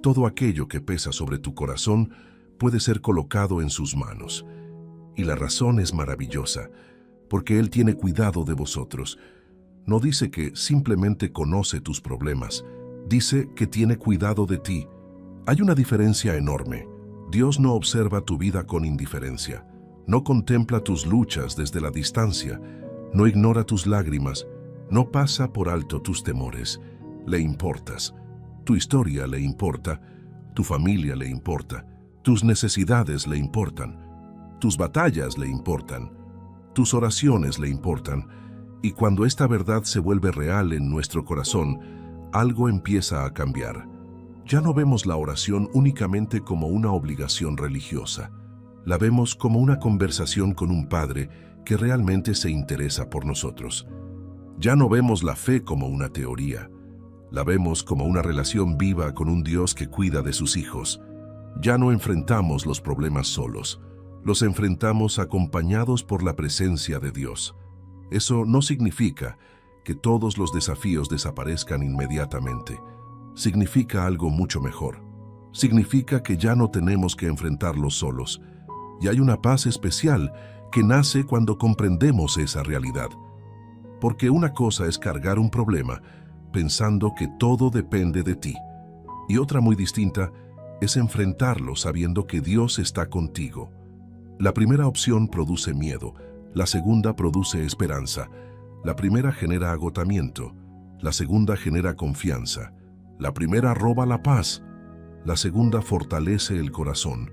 Todo aquello que pesa sobre tu corazón puede ser colocado en sus manos. Y la razón es maravillosa, porque Él tiene cuidado de vosotros. No dice que simplemente conoce tus problemas, dice que tiene cuidado de ti. Hay una diferencia enorme. Dios no observa tu vida con indiferencia, no contempla tus luchas desde la distancia, no ignora tus lágrimas, no pasa por alto tus temores. Le importas. Tu historia le importa, tu familia le importa, tus necesidades le importan, tus batallas le importan, tus oraciones le importan. Y cuando esta verdad se vuelve real en nuestro corazón, algo empieza a cambiar. Ya no vemos la oración únicamente como una obligación religiosa. La vemos como una conversación con un Padre que realmente se interesa por nosotros. Ya no vemos la fe como una teoría. La vemos como una relación viva con un Dios que cuida de sus hijos. Ya no enfrentamos los problemas solos. Los enfrentamos acompañados por la presencia de Dios. Eso no significa que todos los desafíos desaparezcan inmediatamente. Significa algo mucho mejor. Significa que ya no tenemos que enfrentarlos solos. Y hay una paz especial que nace cuando comprendemos esa realidad. Porque una cosa es cargar un problema pensando que todo depende de ti. Y otra muy distinta es enfrentarlo sabiendo que Dios está contigo. La primera opción produce miedo, la segunda produce esperanza. La primera genera agotamiento, la segunda genera confianza. La primera roba la paz, la segunda fortalece el corazón.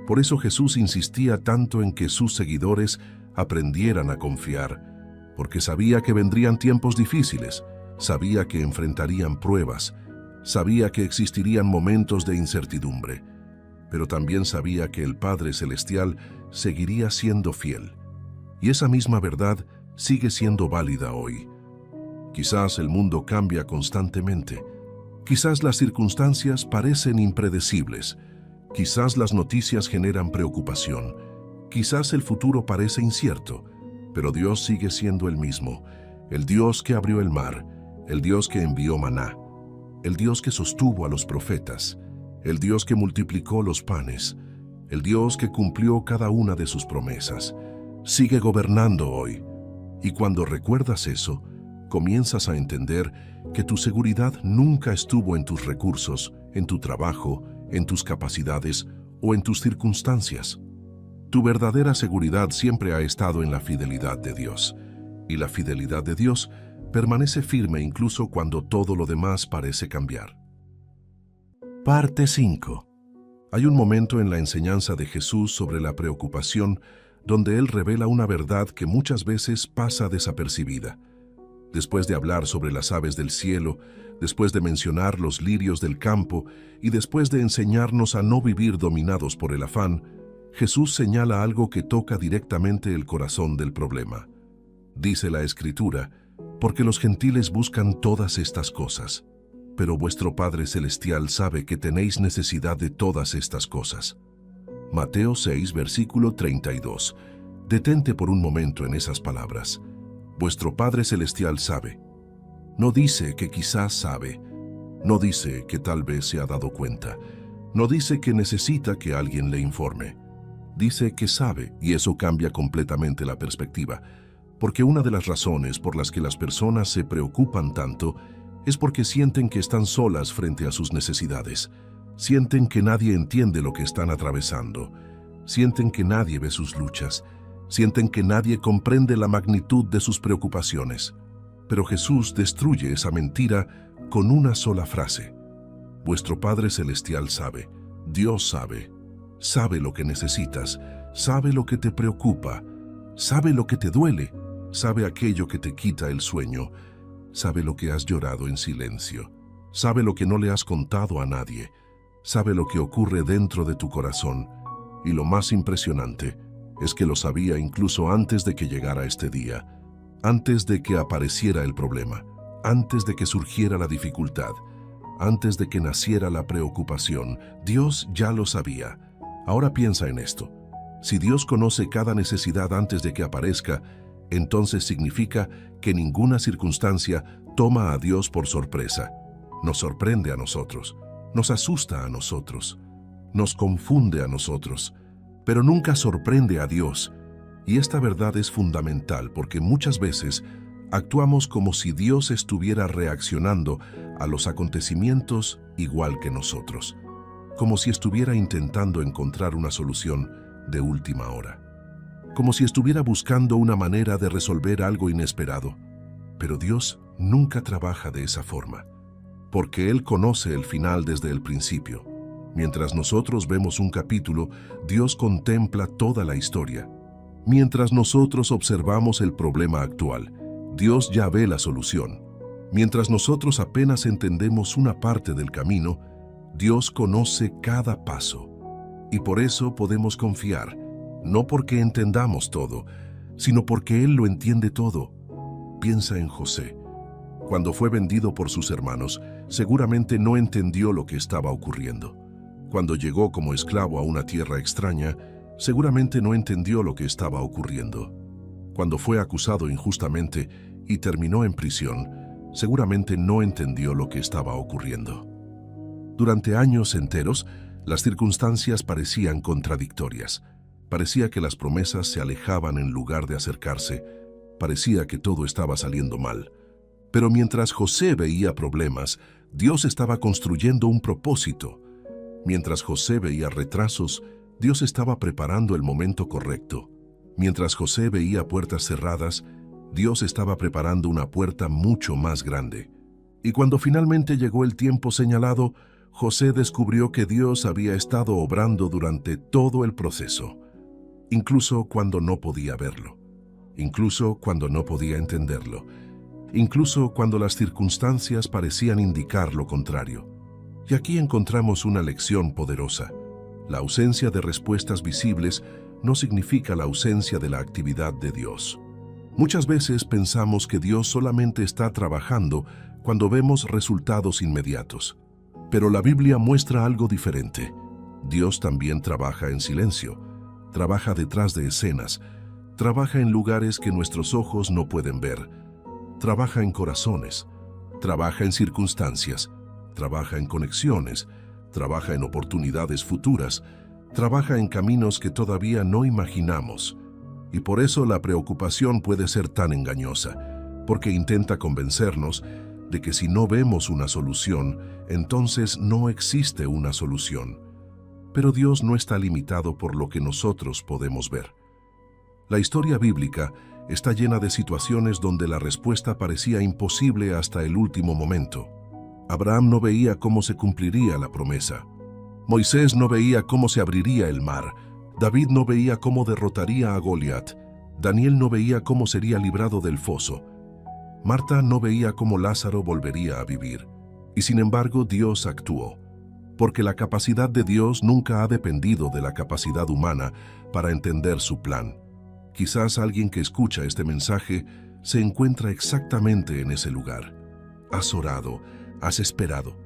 Por eso Jesús insistía tanto en que sus seguidores aprendieran a confiar, porque sabía que vendrían tiempos difíciles, sabía que enfrentarían pruebas, sabía que existirían momentos de incertidumbre, pero también sabía que el Padre Celestial seguiría siendo fiel. Y esa misma verdad sigue siendo válida hoy. Quizás el mundo cambia constantemente. Quizás las circunstancias parecen impredecibles. Quizás las noticias generan preocupación. Quizás el futuro parece incierto. Pero Dios sigue siendo el mismo. El Dios que abrió el mar. El Dios que envió maná. El Dios que sostuvo a los profetas. El Dios que multiplicó los panes. El Dios que cumplió cada una de sus promesas. Sigue gobernando hoy. Y cuando recuerdas eso, comienzas a entender que tu seguridad nunca estuvo en tus recursos, en tu trabajo, en tus capacidades o en tus circunstancias. Tu verdadera seguridad siempre ha estado en la fidelidad de Dios, y la fidelidad de Dios permanece firme incluso cuando todo lo demás parece cambiar. Parte 5. Hay un momento en la enseñanza de Jesús sobre la preocupación donde Él revela una verdad que muchas veces pasa desapercibida. Después de hablar sobre las aves del cielo, después de mencionar los lirios del campo y después de enseñarnos a no vivir dominados por el afán, Jesús señala algo que toca directamente el corazón del problema. Dice la Escritura, porque los gentiles buscan todas estas cosas, pero vuestro Padre Celestial sabe que tenéis necesidad de todas estas cosas. Mateo 6, versículo 32. Detente por un momento en esas palabras. Vuestro Padre Celestial sabe. No dice que quizás sabe. No dice que tal vez se ha dado cuenta. No dice que necesita que alguien le informe. Dice que sabe, y eso cambia completamente la perspectiva. Porque una de las razones por las que las personas se preocupan tanto es porque sienten que están solas frente a sus necesidades. Sienten que nadie entiende lo que están atravesando. Sienten que nadie ve sus luchas. Sienten que nadie comprende la magnitud de sus preocupaciones. Pero Jesús destruye esa mentira con una sola frase. Vuestro Padre Celestial sabe, Dios sabe lo que necesitas, sabe lo que te preocupa, sabe lo que te duele, sabe aquello que te quita el sueño, sabe lo que has llorado en silencio, sabe lo que no le has contado a nadie, sabe lo que ocurre dentro de tu corazón, y lo más impresionante es que lo sabía incluso antes de que llegara este día, antes de que apareciera el problema, antes de que surgiera la dificultad, antes de que naciera la preocupación. Dios ya lo sabía. Ahora piensa en esto. Si Dios conoce cada necesidad antes de que aparezca, entonces significa que ninguna circunstancia toma a Dios por sorpresa. Nos sorprende a nosotros, nos asusta a nosotros, nos confunde a nosotros, pero nunca sorprende a Dios. Y esta verdad es fundamental porque muchas veces actuamos como si Dios estuviera reaccionando a los acontecimientos igual que nosotros, como si estuviera intentando encontrar una solución de última hora, como si estuviera buscando una manera de resolver algo inesperado. Pero Dios nunca trabaja de esa forma, porque Él conoce el final desde el principio. Mientras nosotros vemos un capítulo, Dios contempla toda la historia. Mientras nosotros observamos el problema actual, Dios ya ve la solución. Mientras nosotros apenas entendemos una parte del camino, Dios conoce cada paso. Y por eso podemos confiar, no porque entendamos todo, sino porque Él lo entiende todo. Piensa en José. Cuando fue vendido por sus hermanos, seguramente no entendió lo que estaba ocurriendo. Cuando llegó como esclavo a una tierra extraña, seguramente no entendió lo que estaba ocurriendo. Cuando fue acusado injustamente y terminó en prisión, seguramente no entendió lo que estaba ocurriendo. Durante años enteros, las circunstancias parecían contradictorias. Parecía que las promesas se alejaban en lugar de acercarse. Parecía que todo estaba saliendo mal. Pero mientras José veía problemas, Dios estaba construyendo un propósito. Mientras José veía retrasos, Dios estaba preparando el momento correcto. Mientras José veía puertas cerradas, Dios estaba preparando una puerta mucho más grande. Y cuando finalmente llegó el tiempo señalado, José descubrió que Dios había estado obrando durante todo el proceso, incluso cuando no podía verlo, incluso cuando no podía entenderlo, incluso cuando las circunstancias parecían indicar lo contrario. Y aquí encontramos una lección poderosa. La ausencia de respuestas visibles no significa la ausencia de la actividad de Dios. Muchas veces pensamos que Dios solamente está trabajando cuando vemos resultados inmediatos. Pero la Biblia muestra algo diferente. Dios también trabaja en silencio, trabaja detrás de escenas, trabaja en lugares que nuestros ojos no pueden ver, trabaja en corazones, trabaja en circunstancias, trabaja en conexiones, trabaja en oportunidades futuras, trabaja en caminos que todavía no imaginamos. Y por eso la preocupación puede ser tan engañosa, porque intenta convencernos de que si no vemos una solución, entonces no existe una solución. Pero Dios no está limitado por lo que nosotros podemos ver. La historia bíblica está llena de situaciones donde la respuesta parecía imposible hasta el último momento. Abraham no veía cómo se cumpliría la promesa. Moisés no veía cómo se abriría el mar. David no veía cómo derrotaría a Goliat. Daniel no veía cómo sería librado del foso. Marta no veía cómo Lázaro volvería a vivir. Y sin embargo, Dios actuó. Porque la capacidad de Dios nunca ha dependido de la capacidad humana para entender su plan. Quizás alguien que escucha este mensaje se encuentra exactamente en ese lugar. Has orado, has esperado,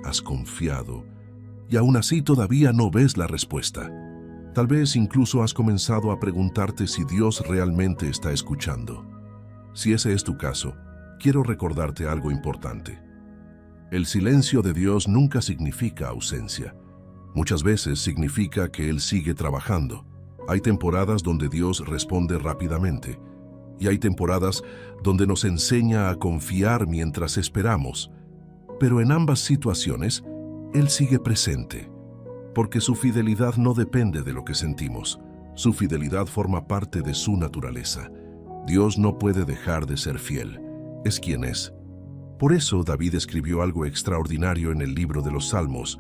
has confiado, y aún así todavía no ves la respuesta. Tal vez incluso has comenzado a preguntarte si Dios realmente está escuchando. Si ese es tu caso, quiero recordarte algo importante. El silencio de Dios nunca significa ausencia. Muchas veces significa que Él sigue trabajando. Hay temporadas donde Dios responde rápidamente, y hay temporadas donde nos enseña a confiar mientras esperamos. Pero en ambas situaciones, Él sigue presente, porque su fidelidad no depende de lo que sentimos. Su fidelidad forma parte de su naturaleza. Dios no puede dejar de ser fiel. Es quien es. Por eso David escribió algo extraordinario en el libro de los Salmos.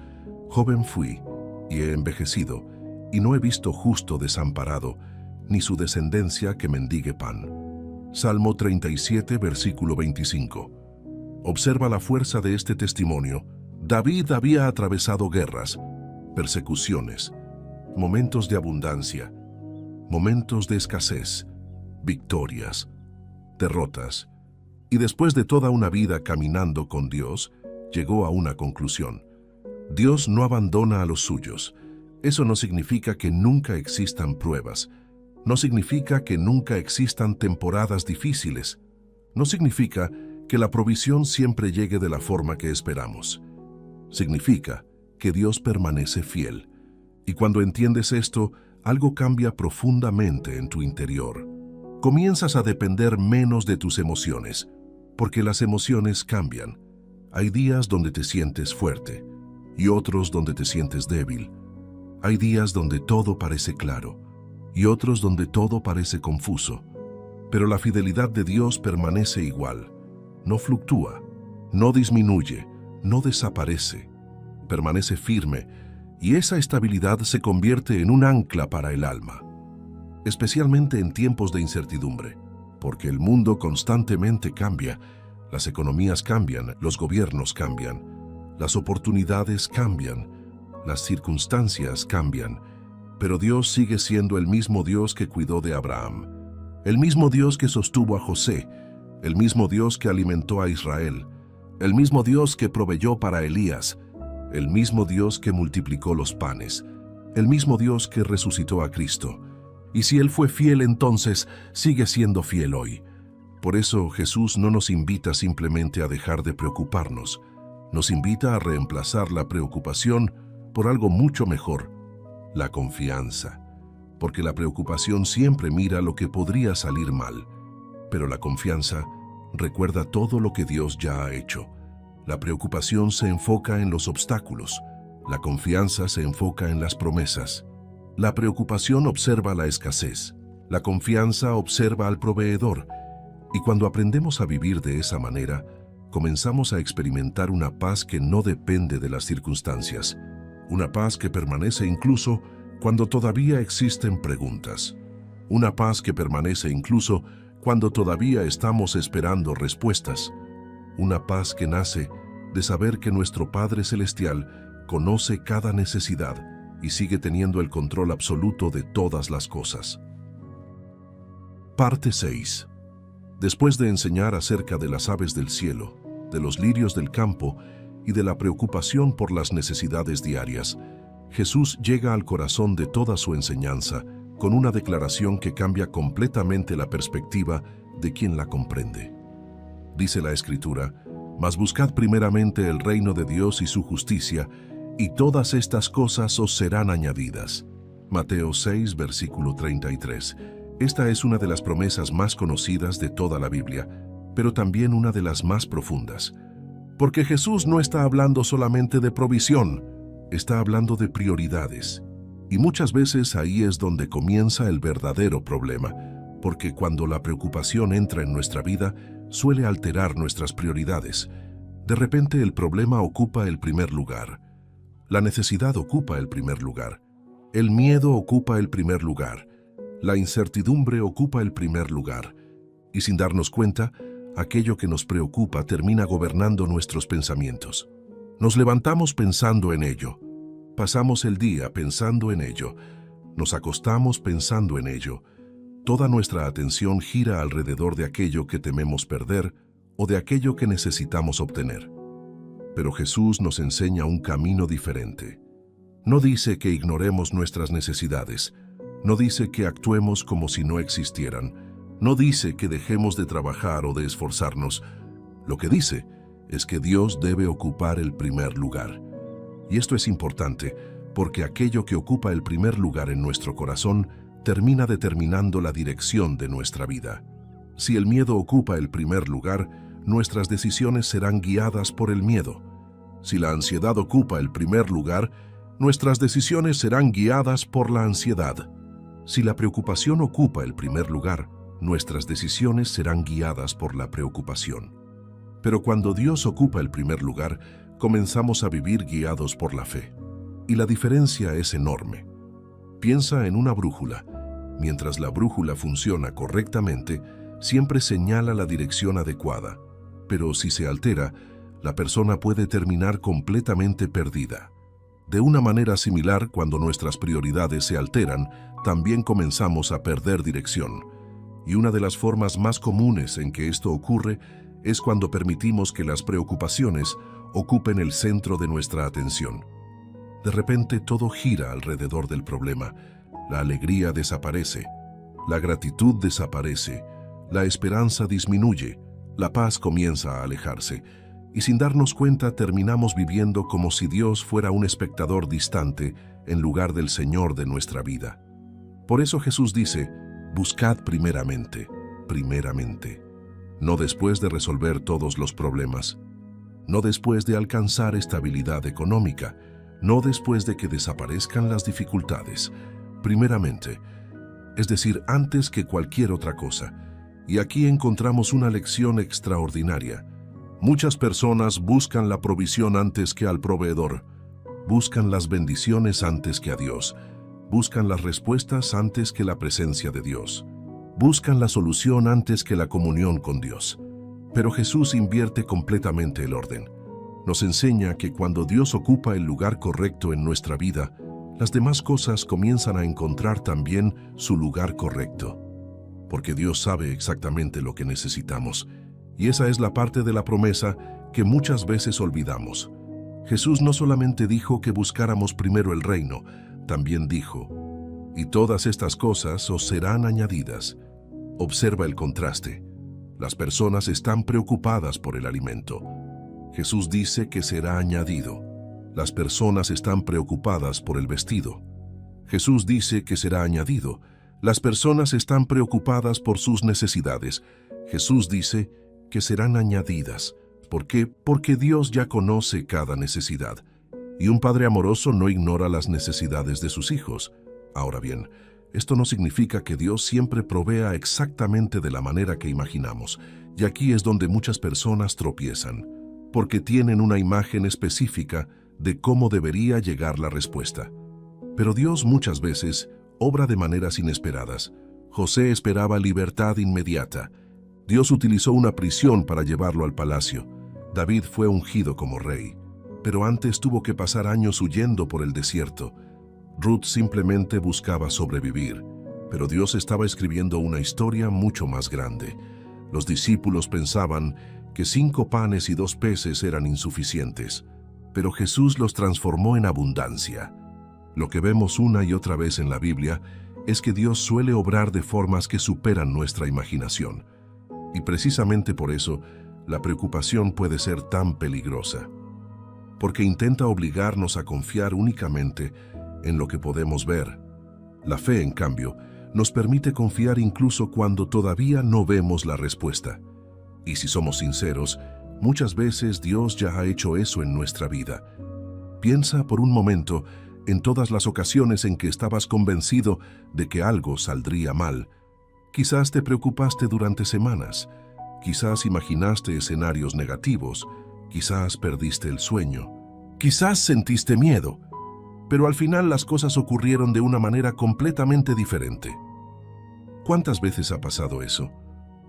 Joven fui, y he envejecido, y no he visto justo desamparado, ni su descendencia que mendigue pan. Salmo 37, versículo 25. Observa la fuerza de este testimonio. David había atravesado guerras, persecuciones, momentos de abundancia, momentos de escasez, victorias, derrotas, y después de toda una vida caminando con Dios, llegó a una conclusión. Dios no abandona a los suyos. Eso no significa que nunca existan pruebas. No significa que nunca existan temporadas difíciles. No significa que la provisión siempre llegue de la forma que esperamos. Significa que Dios permanece fiel. Y cuando entiendes esto, algo cambia profundamente en tu interior. Comienzas a depender menos de tus emociones, porque las emociones cambian. Hay días donde te sientes fuerte y otros donde te sientes débil. Hay días donde todo parece claro y otros donde todo parece confuso. Pero la fidelidad de Dios permanece igual. No fluctúa, no disminuye, no desaparece. Permanece firme y esa estabilidad se convierte en un ancla para el alma. Especialmente en tiempos de incertidumbre, porque el mundo constantemente cambia. Las economías cambian, los gobiernos cambian, las oportunidades cambian, las circunstancias cambian, pero Dios sigue siendo el mismo Dios que cuidó de Abraham, el mismo Dios que sostuvo a José, el mismo Dios que alimentó a Israel, el mismo Dios que proveyó para Elías, el mismo Dios que multiplicó los panes, el mismo Dios que resucitó a Cristo. Y si Él fue fiel entonces, sigue siendo fiel hoy. Por eso Jesús no nos invita simplemente a dejar de preocuparnos, nos invita a reemplazar la preocupación por algo mucho mejor, la confianza. Porque la preocupación siempre mira lo que podría salir mal, pero la confianza recuerda todo lo que Dios ya ha hecho. La preocupación se enfoca en los obstáculos, la confianza se enfoca en las promesas. La preocupación observa la escasez, la confianza observa al proveedor, y cuando aprendemos a vivir de esa manera, comenzamos a experimentar una paz que no depende de las circunstancias, una paz que permanece incluso cuando todavía existen preguntas, una paz que permanece incluso cuando todavía estamos esperando respuestas, una paz que nace de saber que nuestro Padre Celestial conoce cada necesidad y sigue teniendo el control absoluto de todas las cosas. Parte 6. Después de enseñar acerca de las aves del cielo, de los lirios del campo y de la preocupación por las necesidades diarias, Jesús llega al corazón de toda su enseñanza con una declaración que cambia completamente la perspectiva de quien la comprende. Dice la Escritura: «Mas buscad primeramente el reino de Dios y su justicia, y todas estas cosas os serán añadidas». Mateo 6, versículo 33. Esta es una de las promesas más conocidas de toda la Biblia, pero también una de las más profundas. Porque Jesús no está hablando solamente de provisión, está hablando de prioridades. Y muchas veces ahí es donde comienza el verdadero problema, porque cuando la preocupación entra en nuestra vida, suele alterar nuestras prioridades. De repente el problema ocupa el primer lugar. La necesidad ocupa el primer lugar. El miedo ocupa el primer lugar. La incertidumbre ocupa el primer lugar. Y sin darnos cuenta, aquello que nos preocupa termina gobernando nuestros pensamientos. Nos levantamos pensando en ello. Pasamos el día pensando en ello. Nos acostamos pensando en ello. Toda nuestra atención gira alrededor de aquello que tememos perder o de aquello que necesitamos obtener. Pero Jesús nos enseña un camino diferente. No dice que ignoremos nuestras necesidades. No dice que actuemos como si no existieran. No dice que dejemos de trabajar o de esforzarnos. Lo que dice es que Dios debe ocupar el primer lugar. Y esto es importante porque aquello que ocupa el primer lugar en nuestro corazón termina determinando la dirección de nuestra vida. Si el miedo ocupa el primer lugar, nuestras decisiones serán guiadas por el miedo. Si la ansiedad ocupa el primer lugar, nuestras decisiones serán guiadas por la ansiedad. Si la preocupación ocupa el primer lugar, nuestras decisiones serán guiadas por la preocupación. Pero cuando Dios ocupa el primer lugar, comenzamos a vivir guiados por la fe. Y la diferencia es enorme. Piensa en una brújula. Mientras la brújula funciona correctamente, siempre señala la dirección adecuada. Pero si se altera, la persona puede terminar completamente perdida. De una manera similar, cuando nuestras prioridades se alteran, también comenzamos a perder dirección. Y una de las formas más comunes en que esto ocurre es cuando permitimos que las preocupaciones ocupen el centro de nuestra atención. De repente todo gira alrededor del problema. La alegría desaparece, la gratitud desaparece, la esperanza disminuye, la paz comienza a alejarse. Y sin darnos cuenta terminamos viviendo como si Dios fuera un espectador distante en lugar del Señor de nuestra vida. Por eso Jesús dice, buscad primeramente, no después de resolver todos los problemas, no después de alcanzar estabilidad económica, no después de que desaparezcan las dificultades, primeramente, es decir, antes que cualquier otra cosa. Y aquí encontramos una lección extraordinaria. Muchas personas buscan la provisión antes que al proveedor, buscan las bendiciones antes que a Dios, buscan las respuestas antes que la presencia de Dios, buscan la solución antes que la comunión con Dios. Pero Jesús invierte completamente el orden. Nos enseña que cuando Dios ocupa el lugar correcto en nuestra vida, las demás cosas comienzan a encontrar también su lugar correcto. Porque Dios sabe exactamente lo que necesitamos. Y esa es la parte de la promesa que muchas veces olvidamos. Jesús no solamente dijo que buscáramos primero el reino, también dijo, y todas estas cosas os serán añadidas. Observa el contraste. Las personas están preocupadas por el alimento. Jesús dice que será añadido. Las personas están preocupadas por el vestido. Jesús dice que será añadido. Las personas están preocupadas por sus necesidades. Jesús dice que serán añadidas. ¿Por qué? Porque Dios ya conoce cada necesidad. Y un padre amoroso no ignora las necesidades de sus hijos. Ahora bien, esto no significa que Dios siempre provea exactamente de la manera que imaginamos. Y aquí es donde muchas personas tropiezan, porque tienen una imagen específica de cómo debería llegar la respuesta. Pero Dios muchas veces obra de maneras inesperadas. José esperaba libertad inmediata. Dios utilizó una prisión para llevarlo al palacio. David fue ungido como rey, pero antes tuvo que pasar años huyendo por el desierto. Ruth simplemente buscaba sobrevivir, pero Dios estaba escribiendo una historia mucho más grande. Los discípulos pensaban que 5 panes y 2 peces eran insuficientes, pero Jesús los transformó en abundancia. Lo que vemos una y otra vez en la Biblia es que Dios suele obrar de formas que superan nuestra imaginación. Y precisamente por eso, la preocupación puede ser tan peligrosa, porque intenta obligarnos a confiar únicamente en lo que podemos ver. La fe, en cambio, nos permite confiar incluso cuando todavía no vemos la respuesta. Y si somos sinceros, Muchas veces Dios ya ha hecho eso en nuestra vida. Piensa por un momento en todas las ocasiones en que estabas convencido de que algo saldría mal. Quizás te preocupaste durante semanas, quizás imaginaste escenarios negativos, quizás perdiste el sueño, quizás sentiste miedo, pero al final las cosas ocurrieron de una manera completamente diferente. ¿Cuántas veces ha pasado eso?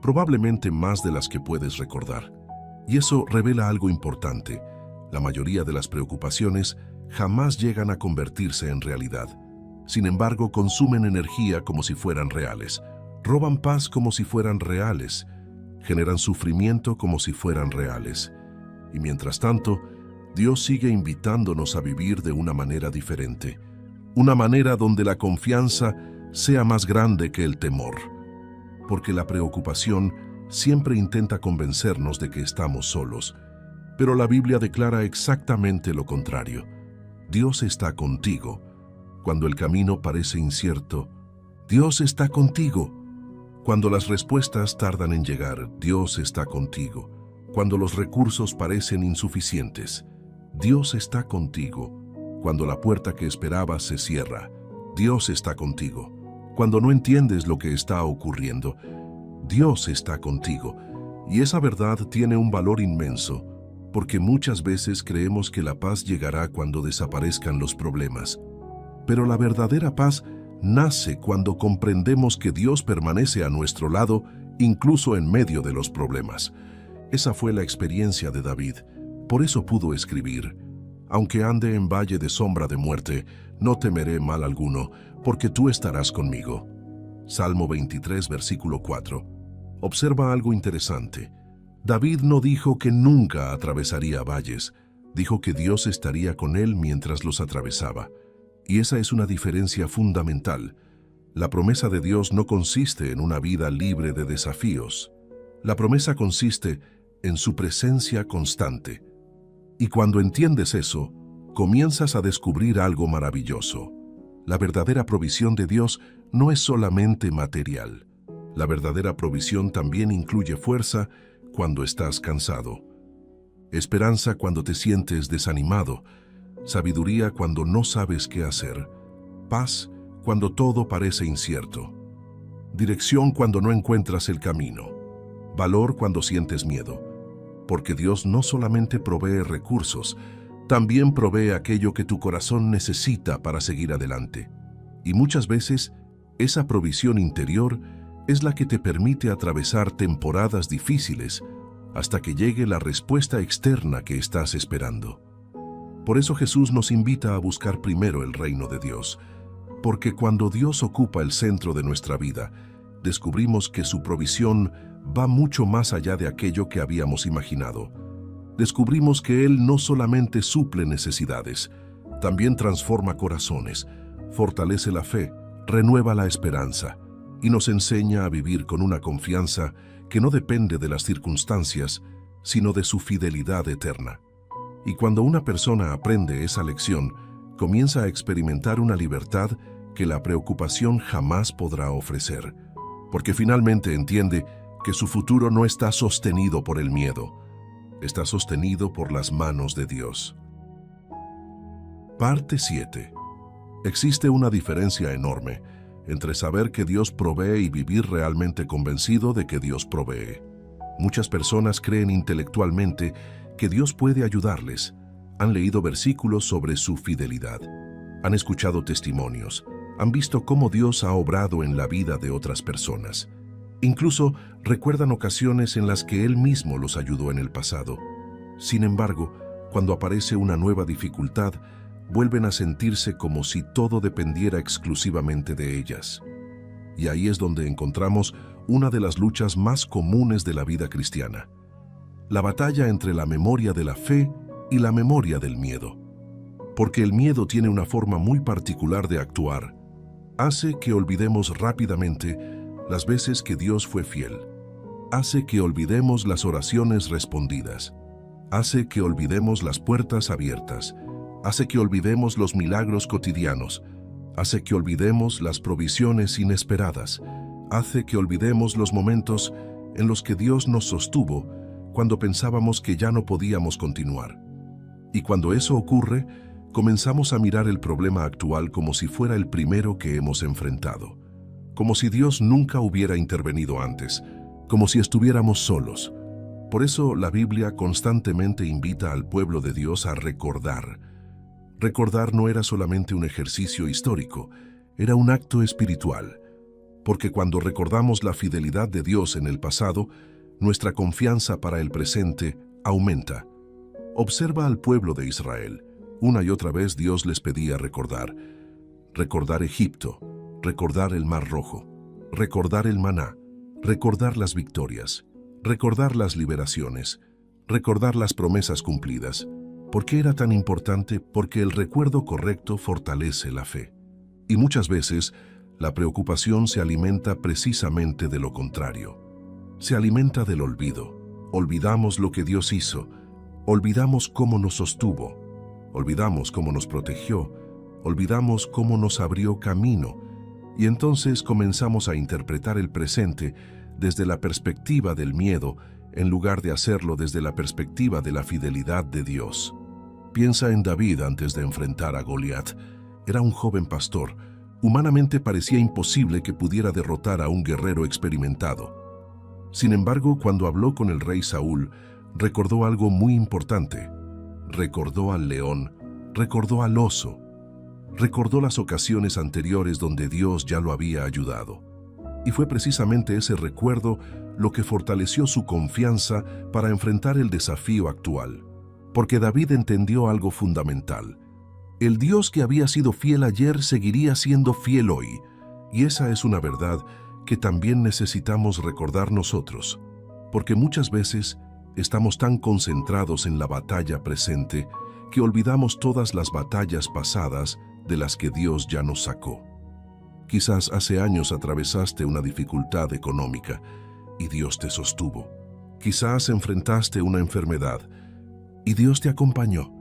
Probablemente más de las que puedes recordar. Y eso revela algo importante. La mayoría de las preocupaciones jamás llegan a convertirse en realidad. Sin embargo, consumen energía como si fueran reales, roban paz como si fueran reales, generan sufrimiento como si fueran reales. Y mientras tanto, Dios sigue invitándonos a vivir de una manera diferente, una manera donde la confianza sea más grande que el temor, porque la preocupación siempre intenta convencernos de que estamos solos, pero la Biblia declara exactamente lo contrario. Dios está contigo. Cuando el camino parece incierto, Dios está contigo. Cuando las respuestas tardan en llegar, Dios está contigo. Cuando los recursos parecen insuficientes, Dios está contigo. Cuando la puerta que esperabas se cierra, Dios está contigo. Cuando no entiendes lo que está ocurriendo, Dios está contigo. Y esa verdad tiene un valor inmenso, porque muchas veces creemos que la paz llegará cuando desaparezcan los problemas. Pero la verdadera paz nace cuando comprendemos que Dios permanece a nuestro lado, incluso en medio de los problemas. Esa fue la experiencia de David. Por eso pudo escribir: aunque ande en valle de sombra de muerte, no temeré mal alguno, porque tú estarás conmigo. Salmo 23, versículo 4. Observa algo interesante. David no dijo que nunca atravesaría valles, dijo que Dios estaría con él mientras los atravesaba. Y esa es una diferencia fundamental. La promesa de Dios no consiste en una vida libre de desafíos. La promesa consiste en su presencia constante. Y cuando entiendes eso, comienzas a descubrir algo maravilloso. La verdadera provisión de Dios no es solamente material. La verdadera provisión también incluye fuerza cuando estás cansado, esperanza cuando te sientes desanimado, sabiduría cuando no sabes qué hacer, paz cuando todo parece incierto, dirección cuando no encuentras el camino, valor cuando sientes miedo. Porque Dios no solamente provee recursos, también provee aquello que tu corazón necesita para seguir adelante. Y muchas veces, esa provisión interior es la que te permite atravesar temporadas difíciles hasta que llegue la respuesta externa que estás esperando. Por eso Jesús nos invita a buscar primero el reino de Dios, porque cuando Dios ocupa el centro de nuestra vida, descubrimos que su provisión va mucho más allá de aquello que habíamos imaginado. Descubrimos que Él no solamente suple necesidades, también transforma corazones, fortalece la fe, renueva la esperanza y nos enseña a vivir con una confianza que no depende de las circunstancias, sino de su fidelidad eterna. Y cuando una persona aprende esa lección, comienza a experimentar una libertad que la preocupación jamás podrá ofrecer, porque finalmente entiende que su futuro no está sostenido por el miedo, está sostenido por las manos de Dios. Parte 7. Existe una diferencia enorme entre saber que Dios provee y vivir realmente convencido de que Dios provee. Muchas personas creen intelectualmente que Dios puede ayudarles. Han leído versículos sobre su fidelidad, han escuchado testimonios, han visto cómo Dios ha obrado en la vida de otras personas. Incluso recuerdan ocasiones en las que Él mismo los ayudó en el pasado. Sin embargo, cuando aparece una nueva dificultad, vuelven a sentirse como si todo dependiera exclusivamente de ellas. Y ahí es donde encontramos una de las luchas más comunes de la vida cristiana: la batalla entre la memoria de la fe y la memoria del miedo. Porque el miedo tiene una forma muy particular de actuar. Hace que olvidemos rápidamente las veces que Dios fue fiel. Hace que olvidemos las oraciones respondidas. Hace que olvidemos las puertas abiertas. Hace que olvidemos los milagros cotidianos. Hace que olvidemos las provisiones inesperadas. Hace que olvidemos los momentos en los que Dios nos sostuvo cuando pensábamos que ya no podíamos continuar. Y cuando eso ocurre, comenzamos a mirar el problema actual como si fuera el primero que hemos enfrentado, como si Dios nunca hubiera intervenido antes, como si estuviéramos solos. Por eso la Biblia constantemente invita al pueblo de Dios a recordar. Recordar no era solamente un ejercicio histórico, era un acto espiritual, porque cuando recordamos la fidelidad de Dios en el pasado, nuestra confianza para el presente aumenta. Observa al pueblo de Israel. Una y otra vez Dios les pedía recordar. Recordar Egipto, recordar el Mar Rojo, recordar el maná, recordar las victorias, recordar las liberaciones, recordar las promesas cumplidas. ¿Por qué era tan importante? Porque el recuerdo correcto fortalece la fe. Y muchas veces, la preocupación se alimenta precisamente de lo contrario. Se alimenta del olvido. Olvidamos lo que Dios hizo. Olvidamos cómo nos sostuvo. Olvidamos cómo nos protegió. Olvidamos cómo nos abrió camino. Y entonces comenzamos a interpretar el presente desde la perspectiva del miedo, en lugar de hacerlo desde la perspectiva de la fidelidad de Dios. Piensa en David antes de enfrentar a Goliat. Era un joven pastor. Humanamente parecía imposible que pudiera derrotar a un guerrero experimentado. Sin embargo, cuando habló con el rey Saúl, recordó algo muy importante. Recordó al león, recordó al oso, recordó las ocasiones anteriores donde Dios ya lo había ayudado. Y fue precisamente ese recuerdo lo que fortaleció su confianza para enfrentar el desafío actual. Porque David entendió algo fundamental. El Dios que había sido fiel ayer seguiría siendo fiel hoy. Y esa es una verdad que también necesitamos recordar nosotros. Porque muchas veces estamos tan concentrados en la batalla presente que olvidamos todas las batallas pasadas de las que Dios ya nos sacó. Quizás hace años atravesaste una dificultad económica y Dios te sostuvo. Quizás enfrentaste una enfermedad y Dios te acompañó.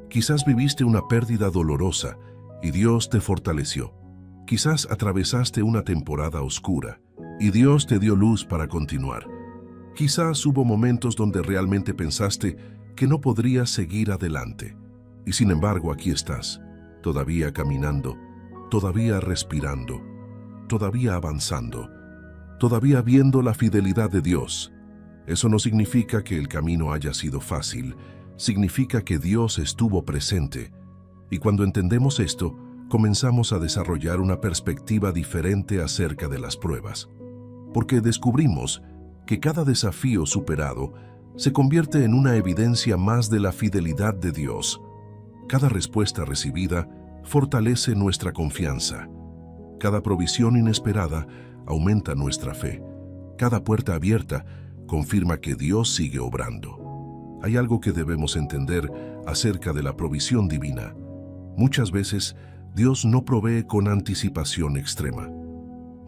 Quizás viviste una pérdida dolorosa y Dios te fortaleció. Quizás atravesaste una temporada oscura y Dios te dio luz para continuar. Quizás hubo momentos donde realmente pensaste que no podrías seguir adelante. Y sin embargo aquí estás, todavía caminando, todavía respirando, todavía avanzando, todavía viendo la fidelidad de Dios. Eso no significa que el camino haya sido fácil, significa que Dios estuvo presente. Y cuando entendemos esto, comenzamos a desarrollar una perspectiva diferente acerca de las pruebas. Porque descubrimos que cada desafío superado se convierte en una evidencia más de la fidelidad de Dios. Cada respuesta recibida fortalece nuestra confianza. Cada provisión inesperada aumenta nuestra fe. Cada puerta abierta confirma que Dios sigue obrando. Hay algo que debemos entender acerca de la provisión divina. Muchas veces, Dios no provee con anticipación extrema.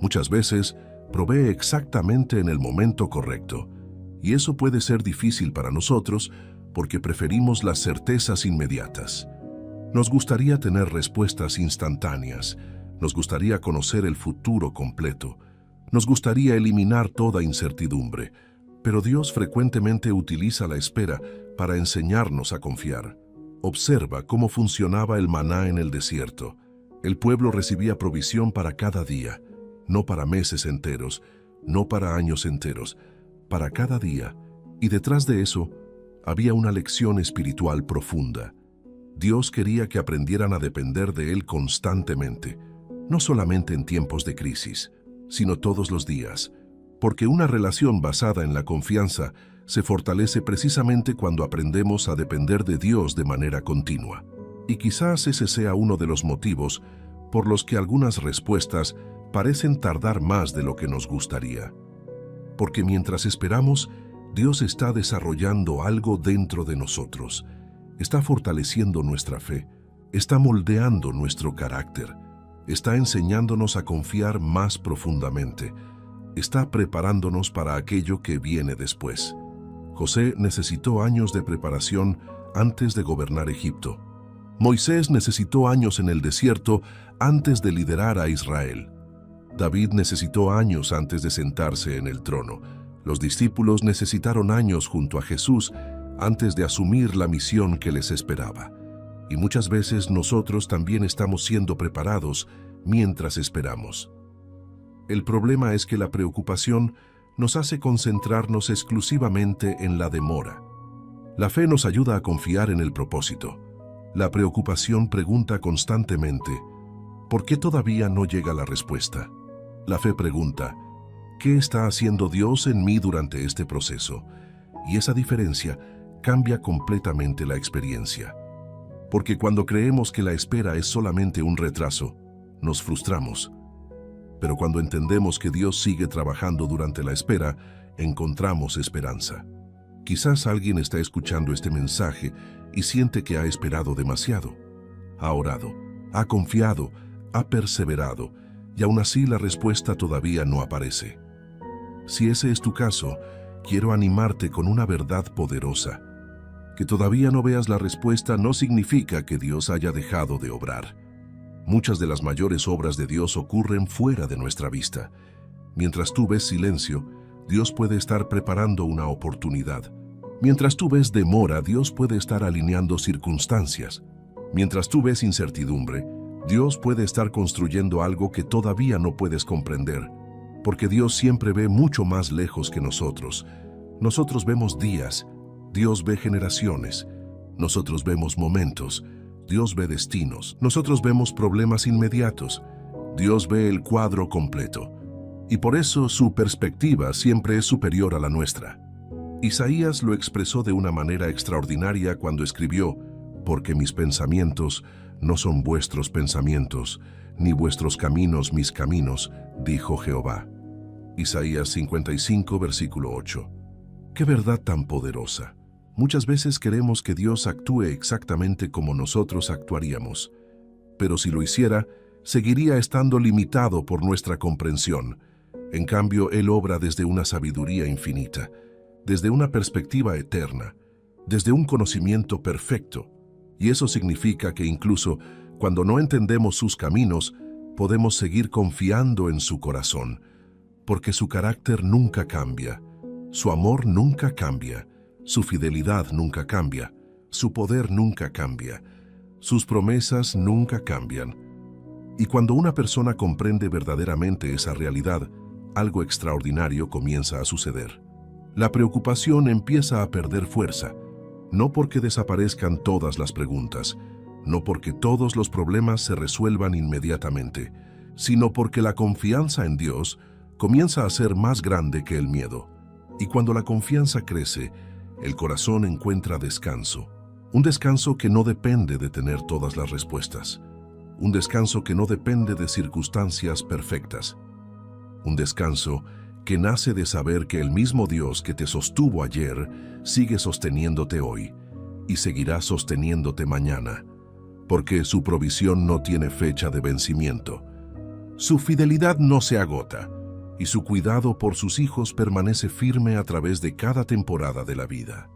Muchas veces, provee exactamente en el momento correcto. Y eso puede ser difícil para nosotros porque preferimos las certezas inmediatas. Nos gustaría tener respuestas instantáneas. Nos gustaría conocer el futuro completo. Nos gustaría eliminar toda incertidumbre. Pero Dios frecuentemente utiliza la espera para enseñarnos a confiar. Observa cómo funcionaba el maná en el desierto. El pueblo recibía provisión para cada día, no para meses enteros, no para años enteros, para cada día. Y detrás de eso, había una lección espiritual profunda. Dios quería que aprendieran a depender de Él constantemente, no solamente en tiempos de crisis, sino todos los días. Porque una relación basada en la confianza se fortalece precisamente cuando aprendemos a depender de Dios de manera continua. Y quizás ese sea uno de los motivos por los que algunas respuestas parecen tardar más de lo que nos gustaría. Porque mientras esperamos, Dios está desarrollando algo dentro de nosotros. Está fortaleciendo nuestra fe, está moldeando nuestro carácter, está enseñándonos a confiar más profundamente. Está preparándonos para aquello que viene después. José necesitó años de preparación antes de gobernar Egipto. Moisés necesitó años en el desierto antes de liderar a Israel. David necesitó años antes de sentarse en el trono. Los discípulos necesitaron años junto a Jesús antes de asumir la misión que les esperaba. Y muchas veces nosotros también estamos siendo preparados mientras esperamos. El problema es que la preocupación nos hace concentrarnos exclusivamente en la demora. La fe nos ayuda a confiar en el propósito. La preocupación pregunta constantemente, ¿por qué todavía no llega la respuesta? La fe pregunta, ¿qué está haciendo Dios en mí durante este proceso? Y esa diferencia cambia completamente la experiencia. Porque cuando creemos que la espera es solamente un retraso, nos frustramos. Pero cuando entendemos que Dios sigue trabajando durante la espera, encontramos esperanza. Quizás alguien está escuchando este mensaje y siente que ha esperado demasiado. Ha orado, ha confiado, ha perseverado, y aún así la respuesta todavía no aparece. Si ese es tu caso, quiero animarte con una verdad poderosa. Que todavía no veas la respuesta no significa que Dios haya dejado de obrar. Muchas de las mayores obras de Dios ocurren fuera de nuestra vista. Mientras tú ves silencio, Dios puede estar preparando una oportunidad. Mientras tú ves demora, Dios puede estar alineando circunstancias. Mientras tú ves incertidumbre, Dios puede estar construyendo algo que todavía no puedes comprender. Porque Dios siempre ve mucho más lejos que nosotros. Nosotros vemos días, Dios ve generaciones. Nosotros vemos momentos, Dios ve destinos. Nosotros vemos problemas inmediatos, Dios ve el cuadro completo. Y por eso su perspectiva siempre es superior a la nuestra. Isaías lo expresó de una manera extraordinaria cuando escribió, «Porque mis pensamientos no son vuestros pensamientos, ni vuestros caminos mis caminos, dijo Jehová». Isaías 55, versículo 8. ¡Qué verdad tan poderosa! Muchas veces queremos que Dios actúe exactamente como nosotros actuaríamos. Pero si lo hiciera, seguiría estando limitado por nuestra comprensión. En cambio, Él obra desde una sabiduría infinita, desde una perspectiva eterna, desde un conocimiento perfecto. Y eso significa que incluso cuando no entendemos sus caminos, podemos seguir confiando en su corazón, porque su carácter nunca cambia, su amor nunca cambia, su fidelidad nunca cambia, su poder nunca cambia, sus promesas nunca cambian. Y cuando una persona comprende verdaderamente esa realidad, algo extraordinario comienza a suceder. La preocupación empieza a perder fuerza, no porque desaparezcan todas las preguntas, no porque todos los problemas se resuelvan inmediatamente, sino porque la confianza en Dios comienza a ser más grande que el miedo. Y cuando la confianza crece, el corazón encuentra descanso. Un descanso que no depende de tener todas las respuestas. Un descanso que no depende de circunstancias perfectas. Un descanso que nace de saber que el mismo Dios que te sostuvo ayer sigue sosteniéndote hoy y seguirá sosteniéndote mañana, porque su provisión no tiene fecha de vencimiento. Su fidelidad no se agota y su cuidado por sus hijos permanece firme a través de cada temporada de la vida.